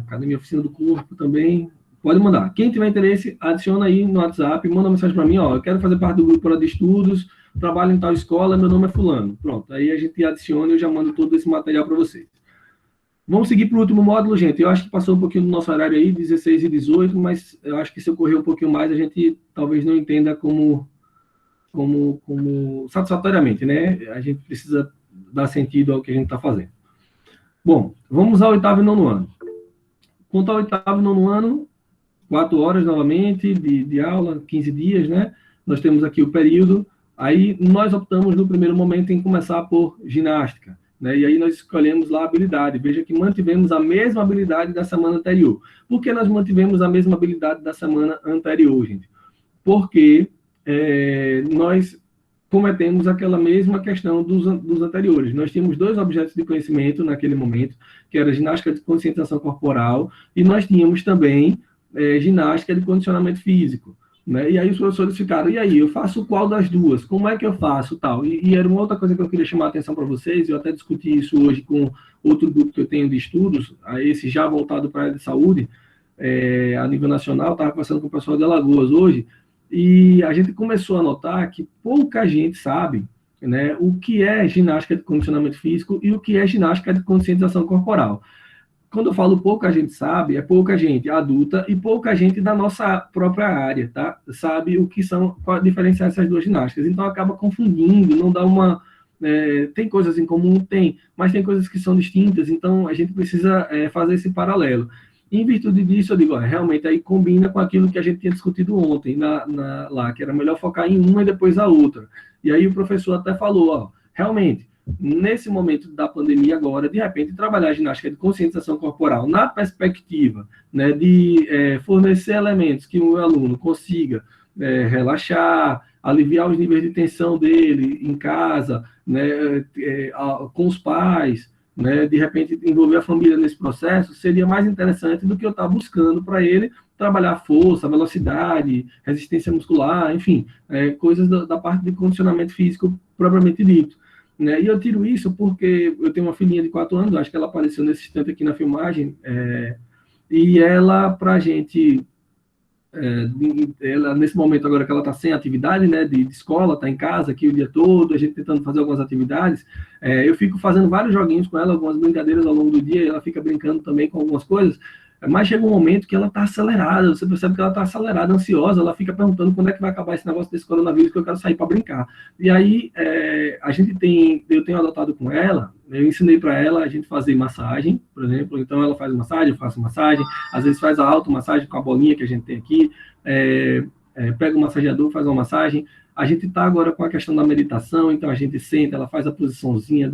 Academia Oficina do Corpo também. Pode mandar. Quem tiver interesse, adiciona aí no WhatsApp, manda uma mensagem para mim, ó, eu quero fazer parte do grupo de estudos, trabalho em tal escola, meu nome é fulano. Pronto, aí a gente adiciona e eu já mando todo esse material para vocês. Vamos seguir para o último módulo, gente. Eu acho que passou um pouquinho do nosso horário aí, 16 e 18, mas eu acho que se eu correr um pouquinho mais, a gente talvez não entenda como satisfatoriamente, né? A gente precisa dar sentido ao que a gente está fazendo. Bom, vamos ao 8º e 9º ano. Quanto ao 8º e 9º ano, 4 horas novamente de aula, 15 dias, né? Nós temos aqui o período. Aí nós optamos no primeiro momento em começar por ginástica, né? E aí nós escolhemos lá a habilidade. Veja que mantivemos a mesma habilidade da semana anterior. Por que nós mantivemos a mesma habilidade da semana anterior, gente? Porque nós cometemos aquela mesma questão dos anteriores. Nós tínhamos 2 objetos de conhecimento naquele momento, que era ginástica de conscientização corporal, e nós tínhamos também ginástica de condicionamento físico. Né? E aí os professores ficaram: e aí, eu faço qual das duas? Como é que eu faço? Tal. E era uma outra coisa que eu queria chamar a atenção para vocês, eu até discuti isso hoje com outro grupo que eu tenho de estudos, esse já voltado para a área de saúde, a nível nacional, estava conversando com o pessoal de Alagoas hoje, e a gente começou a notar que pouca gente sabe, né, o que é ginástica de condicionamento físico e o que é ginástica de conscientização corporal. Quando eu falo pouca gente sabe, é pouca gente adulta e pouca gente da nossa própria área, tá? Sabe o que são, diferenciar essas 2 ginásticas. Então, acaba confundindo, não dá uma... tem coisas em comum? Tem, mas tem coisas que são distintas, então a gente precisa fazer esse paralelo. Em virtude disso, eu digo, realmente aí combina com aquilo que a gente tinha discutido ontem, lá, que era melhor focar em uma e depois a outra. E aí o professor até falou, realmente, nesse momento da pandemia agora, de repente, trabalhar a ginástica de conscientização corporal na perspectiva, né, de fornecer elementos que o aluno consiga relaxar, aliviar os níveis de tensão dele em casa, né, com os pais, né, de repente envolver a família nesse processo seria mais interessante do que eu estar buscando para ele trabalhar força, velocidade, resistência muscular, enfim, coisas da parte de condicionamento físico propriamente dito. Né? E eu tiro isso porque eu tenho uma filhinha de 4 anos, acho que ela apareceu nesse instante aqui na filmagem, e ela, para a gente, ela, nesse momento agora que ela está sem atividade, né, de escola, está em casa aqui o dia todo, a gente tentando fazer algumas atividades, eu fico fazendo vários joguinhos com ela, algumas brincadeiras ao longo do dia, e ela fica brincando também com algumas coisas, mas chega um momento que ela está acelerada, você percebe que ela está acelerada, ansiosa, ela fica perguntando quando é que vai acabar esse negócio desse coronavírus, que eu quero sair para brincar. E aí, eu tenho adotado com ela, eu ensinei para ela a gente fazer massagem, por exemplo, então ela faz massagem, eu faço massagem, às vezes faz a automassagem com a bolinha que a gente tem aqui, pega o massageador, faz uma massagem. A gente está agora com a questão da meditação, então a gente senta, ela faz a posiçãozinha,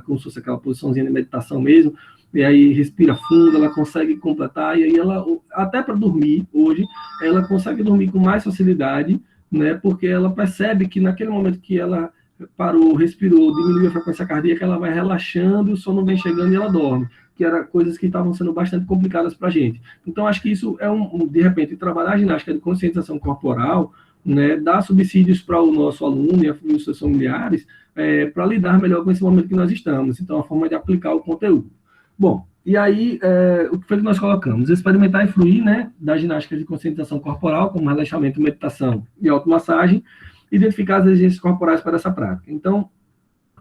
como se fosse aquela posiçãozinha de meditação mesmo, e aí respira fundo, ela consegue completar, e aí ela, até para dormir hoje, ela consegue dormir com mais facilidade, né, porque ela percebe que naquele momento que ela parou, respirou, diminuiu a frequência cardíaca, ela vai relaxando, o sono vem chegando e ela dorme, que eram coisas que estavam sendo bastante complicadas para a gente. Então, acho que isso é de repente, trabalhar a ginástica de conscientização corporal, né, dar subsídios para o nosso aluno e os seus familiares, para lidar melhor com esse momento que nós estamos. Então, a forma de aplicar o conteúdo. Bom, e aí, o que foi que nós colocamos? Experimentar e fluir, né, da ginástica de conscientização corporal, como relaxamento, meditação e automassagem, identificar as exigências corporais para essa prática. Então,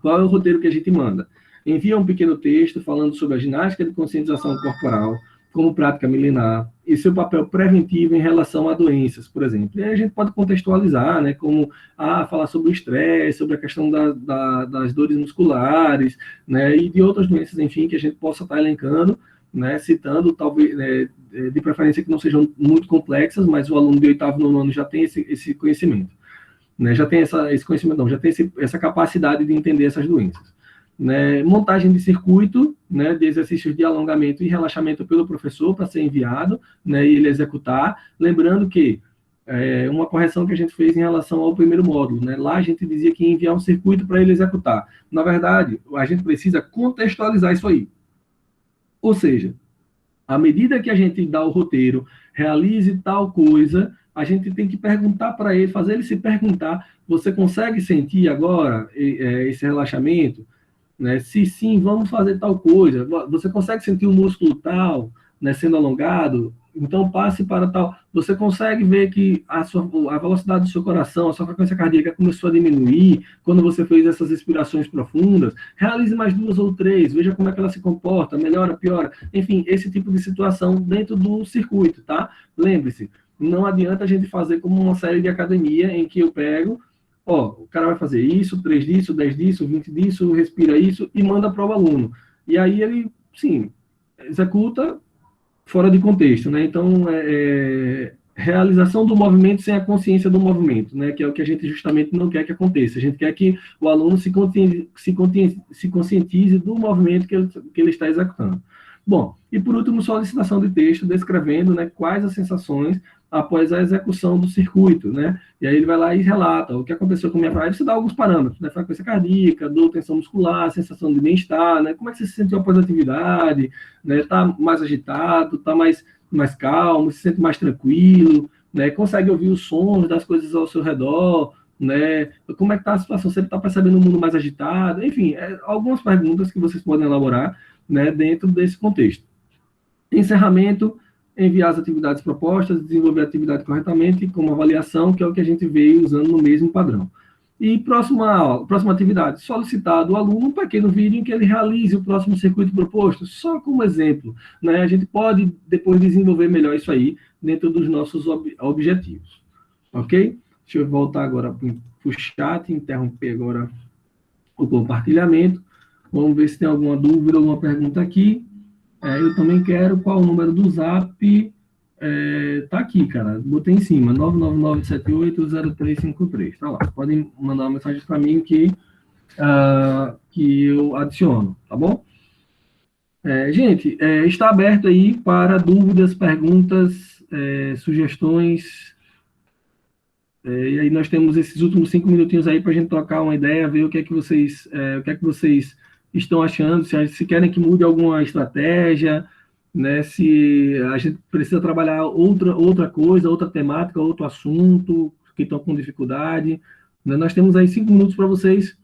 qual é o roteiro que a gente manda? Envia um pequeno texto falando sobre a ginástica de conscientização corporal como prática milenar e seu papel preventivo em relação a doenças, por exemplo. E aí a gente pode contextualizar, né, como falar sobre o estresse, sobre a questão das dores musculares, né, e de outras doenças, enfim, que a gente possa estar elencando, né, citando, talvez, de preferência que não sejam muito complexas, mas o aluno de 8º, 9º ano já tem esse conhecimento. Né, já tem esse conhecimento, não, já tem essa capacidade de entender essas doenças. Né, montagem de circuito, né, de exercícios de alongamento e relaxamento pelo professor para ser enviado, né, e ele executar. Lembrando que uma correção que a gente fez em relação ao primeiro módulo, né, lá a gente dizia que ia enviar um circuito para ele executar. Na verdade, a gente precisa contextualizar isso aí. Ou seja, à medida que a gente dá o roteiro, realize tal coisa, a gente tem que perguntar para ele, fazer ele se perguntar: você consegue sentir agora esse relaxamento? Né? Se sim, vamos fazer tal coisa. Você consegue sentir o músculo tal, né, sendo alongado? Então passe para tal. Você consegue ver que a velocidade do seu coração, a sua frequência cardíaca começou a diminuir quando você fez essas respirações profundas? Realize mais 2 ou 3, veja como é que ela se comporta, melhora, piora. Enfim, esse tipo de situação dentro do circuito, tá? Lembre-se, não adianta a gente fazer como uma série de academia em que eu pego, o cara vai fazer isso, 3 disso, 10 disso, 20 disso, respira isso e manda para o aluno. E aí ele, sim, executa fora de contexto, né? Então, realização do movimento sem a consciência do movimento, né? Que é o que a gente justamente não quer que aconteça. A gente quer que o aluno se conscientize do movimento que ele está executando. Bom, e por último, solicitação de texto descrevendo, né, quais as sensações após a execução do circuito, né? E aí ele vai lá e relata o que aconteceu com a minha praia. Você dá alguns parâmetros, né? Frequência cardíaca, dor, tensão muscular, sensação de bem-estar, né? Como é que você se sentiu após a atividade, né? Tá mais agitado, tá mais calmo, se sente mais tranquilo, né? Consegue ouvir os sons das coisas ao seu redor, né? Como é que tá a situação? Você está percebendo um mundo mais agitado? Enfim, algumas perguntas que vocês podem elaborar, né, dentro desse contexto. Encerramento: enviar as atividades propostas, desenvolver a atividade corretamente, como avaliação, que é o que a gente veio usando no mesmo padrão. E próxima atividade: solicitar do aluno um pequeno vídeo em que ele realize o próximo circuito proposto, só como exemplo. Né? A gente pode depois desenvolver melhor isso aí dentro dos nossos objetivos. Ok? Deixa eu voltar agora para o chat, interromper agora o compartilhamento. Vamos ver se tem alguma dúvida, alguma pergunta aqui. Eu também quero. Qual o número do Zap? Tá aqui, cara. Botei em cima, 999780353. Tá lá. Podem mandar uma mensagem para mim que eu adiciono, tá bom? Gente, está aberto aí para dúvidas, perguntas, sugestões. E aí nós temos esses últimos 5 minutinhos aí para a gente trocar uma ideia, ver o que é que vocês estão achando, se querem que mude alguma estratégia, né, se a gente precisa trabalhar outra coisa, outra temática, outro assunto, que estão com dificuldade. Né? Nós temos aí 5 minutos para vocês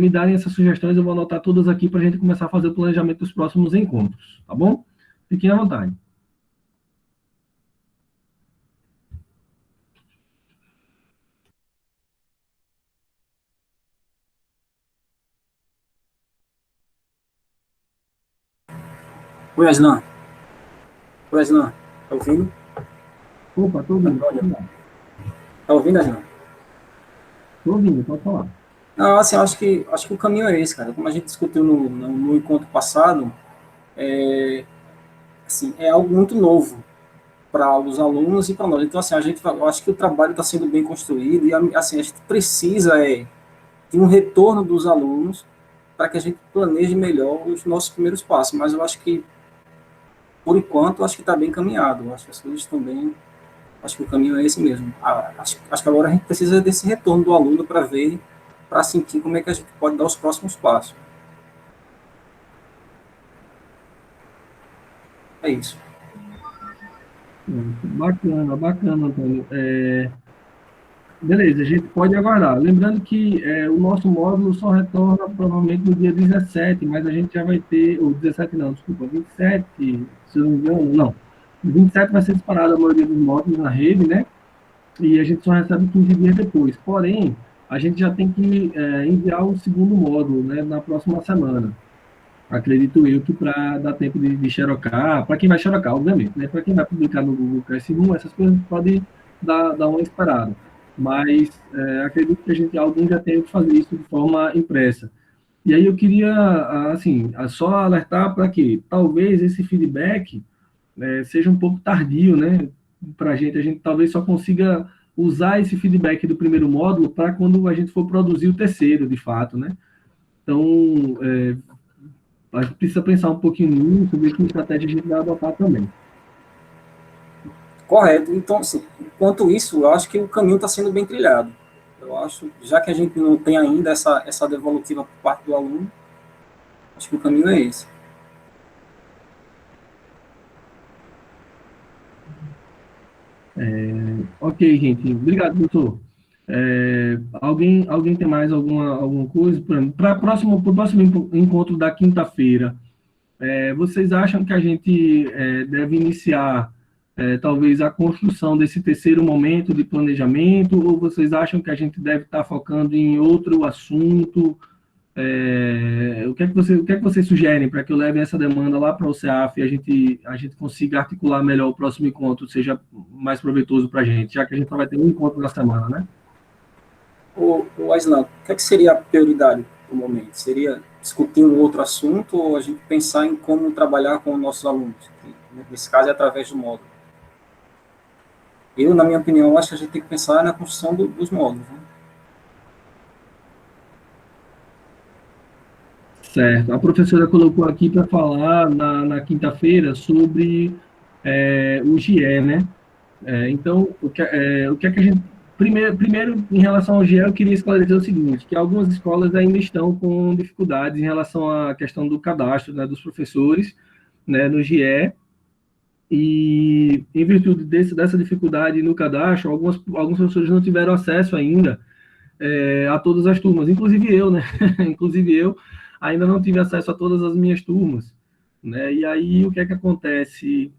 me darem essas sugestões, eu vou anotar todas aqui para a gente começar a fazer o planejamento dos próximos encontros, tá bom? Fiquem à vontade.
Oi, Aslan. Oi, Aslan. Tá ouvindo?
Opa, estou ouvindo.
Tá ouvindo, Aslan?
Estou ouvindo, pode falar.
Não, assim, acho que o caminho é esse, cara. Como a gente discutiu no encontro passado, assim, é algo muito novo para os alunos e para nós. Então, assim, eu acho que o trabalho está sendo bem construído e, assim, a gente precisa de um retorno dos alunos para que a gente planeje melhor os nossos primeiros passos. Mas eu acho que, por enquanto, eu acho que está bem caminhado. Eu acho que as coisas estão bem. Acho que o caminho é esse mesmo. Acho que agora a gente precisa desse retorno do aluno para ver, para sentir como é que a gente pode dar os próximos passos. É isso.
Bacana, bacana, Antônio. Beleza, a gente pode aguardar. Lembrando que o nosso módulo só retorna provavelmente no dia 17, mas a gente já vai ter, ou 17 não, desculpa, 27, se eu não me engano, não. 27 vai ser disparado a maioria dos módulos na rede, né? E a gente só recebe 15 dias depois. Porém, a gente já tem que enviar o segundo módulo, né, na próxima semana. Acredito eu que para dar tempo de xerocar, para quem vai xerocar, obviamente, né? Para quem vai publicar no Google Classroom, essas coisas podem dar uma esperada. Mas acredito que alguns já tenham que fazer isso de forma impressa. E aí eu queria, assim, só alertar para que talvez esse feedback seja um pouco tardio, né? Para a gente talvez só consiga usar esse feedback do primeiro módulo para quando a gente for produzir o terceiro, de fato, né? Então, a gente precisa pensar um pouquinho nisso, ver que estratégia a gente vai adotar também.
Correto. Então, assim, enquanto isso, eu acho que o caminho está sendo bem trilhado. Eu acho, já que a gente não tem ainda essa devolutiva por parte do aluno, acho que o caminho é esse.
Ok, gente. Obrigado, doutor. Alguém tem mais alguma coisa? Para o próximo encontro da quinta-feira, vocês acham que a gente deve iniciar, talvez, a construção desse terceiro momento de planejamento, ou vocês acham que a gente deve estar focando em outro assunto? O que é que vocês sugerem para que eu leve essa demanda lá para o CEAF e a gente consiga articular melhor o próximo encontro, seja mais proveitoso para a gente, já que a gente só vai ter um encontro na semana, né?
O Aislan, o que seria a prioridade no momento? Seria discutir um outro assunto ou a gente pensar em como trabalhar com os nossos alunos? Nesse caso, é através do módulo. Eu, na minha opinião, acho que a gente tem que pensar na construção dos módulos. Né?
Certo. A professora colocou aqui para falar na quinta-feira sobre o GE, né? Então, o que é que a gente. Primeiro, em relação ao GE, eu queria esclarecer o seguinte: que algumas escolas ainda estão com dificuldades em relação à questão do cadastro, né, dos professores, né, no GE, e em virtude dessa dificuldade no cadastro, alguns professores não tiveram acesso ainda a todas as turmas, inclusive eu, né? Inclusive eu ainda não tive acesso a todas as minhas turmas, né? E aí o que é que acontece?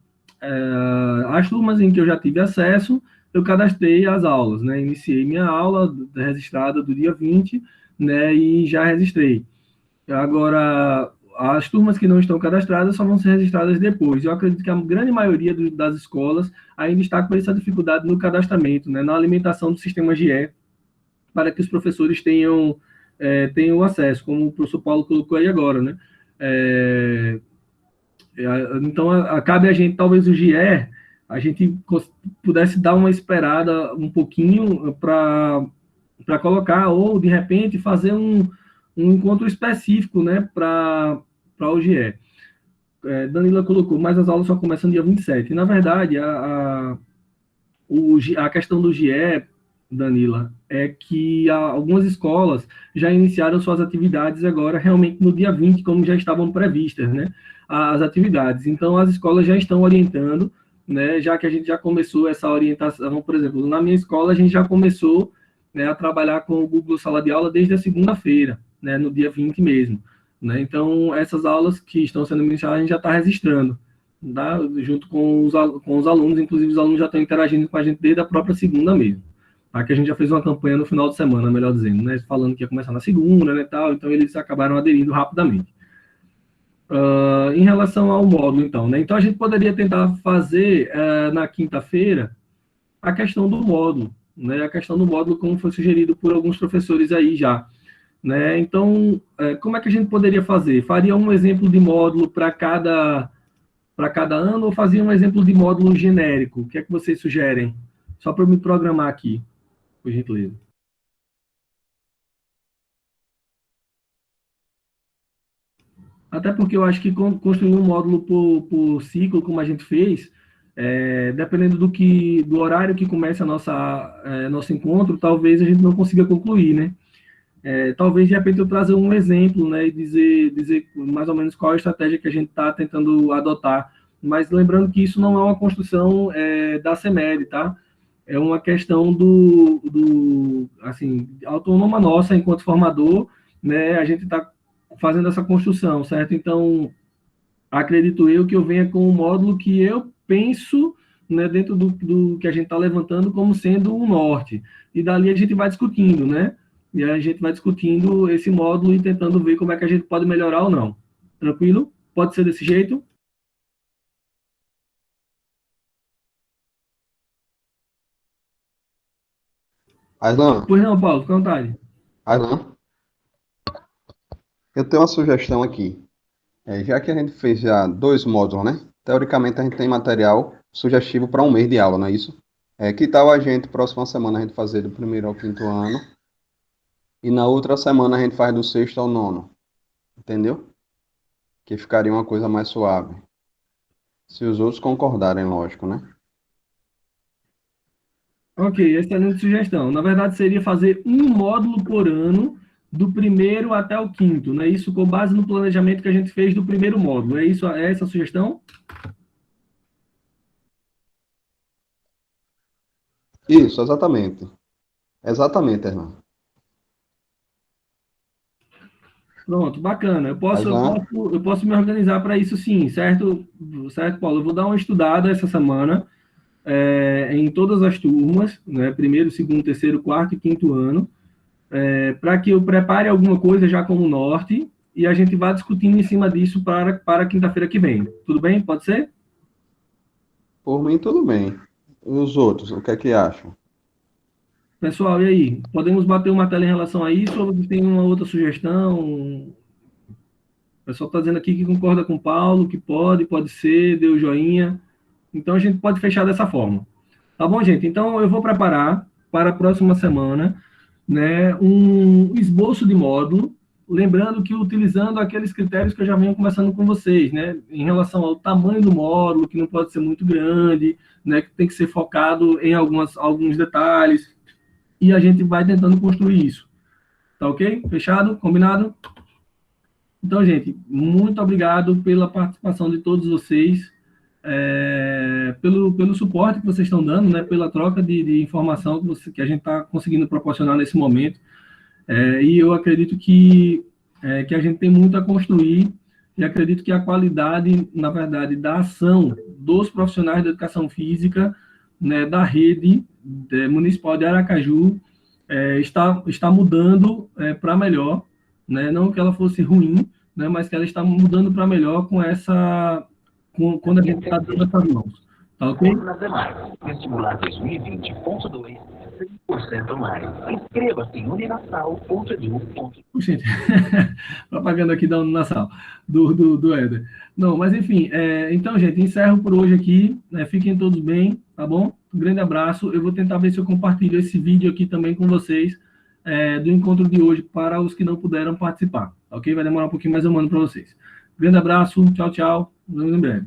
As turmas em que eu já tive acesso, eu cadastrei as aulas, né? Iniciei minha aula registrada do dia 20, né? E já registrei. Agora, as turmas que não estão cadastradas só vão ser registradas depois. Eu acredito que a grande maioria das escolas ainda está com essa dificuldade no cadastramento, né? Na alimentação do sistema GE, para que os professores tenham acesso, como o professor Paulo colocou aí agora, né? Então, cabe a gente, talvez o GE, a gente pudesse dar uma esperada um pouquinho para colocar, ou de repente fazer um encontro específico, né, para o GE. Danila colocou, mas as aulas só começam dia 27. Na verdade, a questão do GE Danila, é que algumas escolas já iniciaram suas atividades agora, realmente no dia 20, como já estavam previstas, né, as atividades. Então, as escolas já estão orientando, né, já que a gente já começou essa orientação, por exemplo, na minha escola a gente já começou, né, a trabalhar com o Google Sala de Aula desde a segunda-feira, né, no dia 20 mesmo. Né? Então, essas aulas que estão sendo ministradas, a gente já está registrando, tá? Junto com os alunos, inclusive os alunos já estão interagindo com a gente desde a própria segunda mesmo. Tá? Que a gente já fez uma campanha no final de semana, melhor dizendo, né? Falando que ia começar na segunda, né, tal, então eles acabaram aderindo rapidamente. Em relação ao módulo, então, né? Então, a gente poderia tentar fazer na quinta-feira a questão do módulo, né? A questão do módulo, como foi sugerido por alguns professores aí já. Né? Então, como é que a gente poderia fazer? Faria um exemplo de módulo para cada ano ou fazia um exemplo de módulo genérico? O que é que vocês sugerem? Só para eu me programar aqui, por gentileza. Até porque eu acho que construir um módulo por ciclo, como a gente fez, dependendo do horário que começa nosso encontro, talvez a gente não consiga concluir, né? Talvez, de repente, eu trazer um exemplo, né, e dizer mais ou menos qual a estratégia que a gente está tentando adotar. Mas lembrando que isso não é uma construção da CEMED, tá? É uma questão assim, autônoma nossa enquanto formador, né? A gente está fazendo essa construção, certo? Então, acredito eu que eu venha com um módulo que eu penso, né, dentro do que a gente está levantando como sendo um norte. E dali a gente vai discutindo, né? E a gente vai discutindo esse módulo e tentando ver como é que a gente pode melhorar ou não. Tranquilo? Pode ser desse jeito?
Aislan,
Pois não, Paulo, fica à vontade.
Aislan, eu tenho uma sugestão aqui. Já que a gente fez já dois módulos, né? Teoricamente a gente tem material sugestivo para um mês de aula, não é isso? Que tal a gente, próxima semana, a gente fazer do primeiro ao quinto ano e na outra semana a gente faz do sexto ao nono, entendeu? Que ficaria uma coisa mais suave. Se os outros concordarem, lógico, né?
Ok, excelente sugestão. Na verdade, seria fazer um módulo por ano, do primeiro até o quinto, não é isso? Com base no planejamento que a gente fez do primeiro módulo. É isso? É essa a sugestão?
Isso, exatamente. Exatamente, Aislan.
Pronto, bacana.
Aislan,
Eu posso me organizar para isso sim, certo? Certo, Paulo? Eu vou dar uma estudada essa semana em todas as turmas, né? Primeiro, segundo, terceiro, quarto e quinto ano, para que eu prepare alguma coisa já como norte e a gente vá discutindo em cima disso para quinta-feira que vem. Tudo bem? Pode ser?
por mim tudo bem. E os outros, o que é que acham?
Pessoal, e aí? Podemos bater uma tela em relação a isso ou vocês têm uma outra sugestão? O pessoal está dizendo aqui que concorda com o Paulo, que pode ser, deu joinha. Então a gente pode fechar dessa forma. Tá bom, gente? Então eu vou preparar para a próxima semana, né, um esboço de módulo, lembrando que utilizando aqueles critérios que eu já venho conversando com vocês, né, em relação ao tamanho do módulo, que não pode ser muito grande, né, que tem que ser focado em alguns detalhes, e a gente vai tentando construir isso. Tá ok? Fechado? Combinado? Então, gente, muito obrigado pela participação de todos vocês, pelo suporte que vocês estão dando, né, pela troca de informação que a gente está conseguindo proporcionar nesse momento. E eu acredito que a gente tem muito a construir e acredito que a qualidade, na verdade, da ação dos profissionais da educação física, né, da rede municipal de Aracaju, está mudando para melhor, né? Não que ela fosse ruim, né? Mas que ela está mudando para melhor quando a gente está dando essas mãos. Tá ok?
Nas demais, vestibular 2020.2, 100% mais. Inscreva-se em uninasal.edu.
Gente, propaganda aqui da Uninasal, do Éder. Não, mas enfim, então, gente, encerro por hoje aqui, né? Fiquem todos bem, tá bom? Um grande abraço. Eu vou tentar ver se eu compartilho esse vídeo aqui também com vocês, do encontro de hoje, para os que não puderam participar, ok? Vai demorar um pouquinho, mas eu mando para vocês. Grande abraço, tchau, tchau. Nos vemos em breve.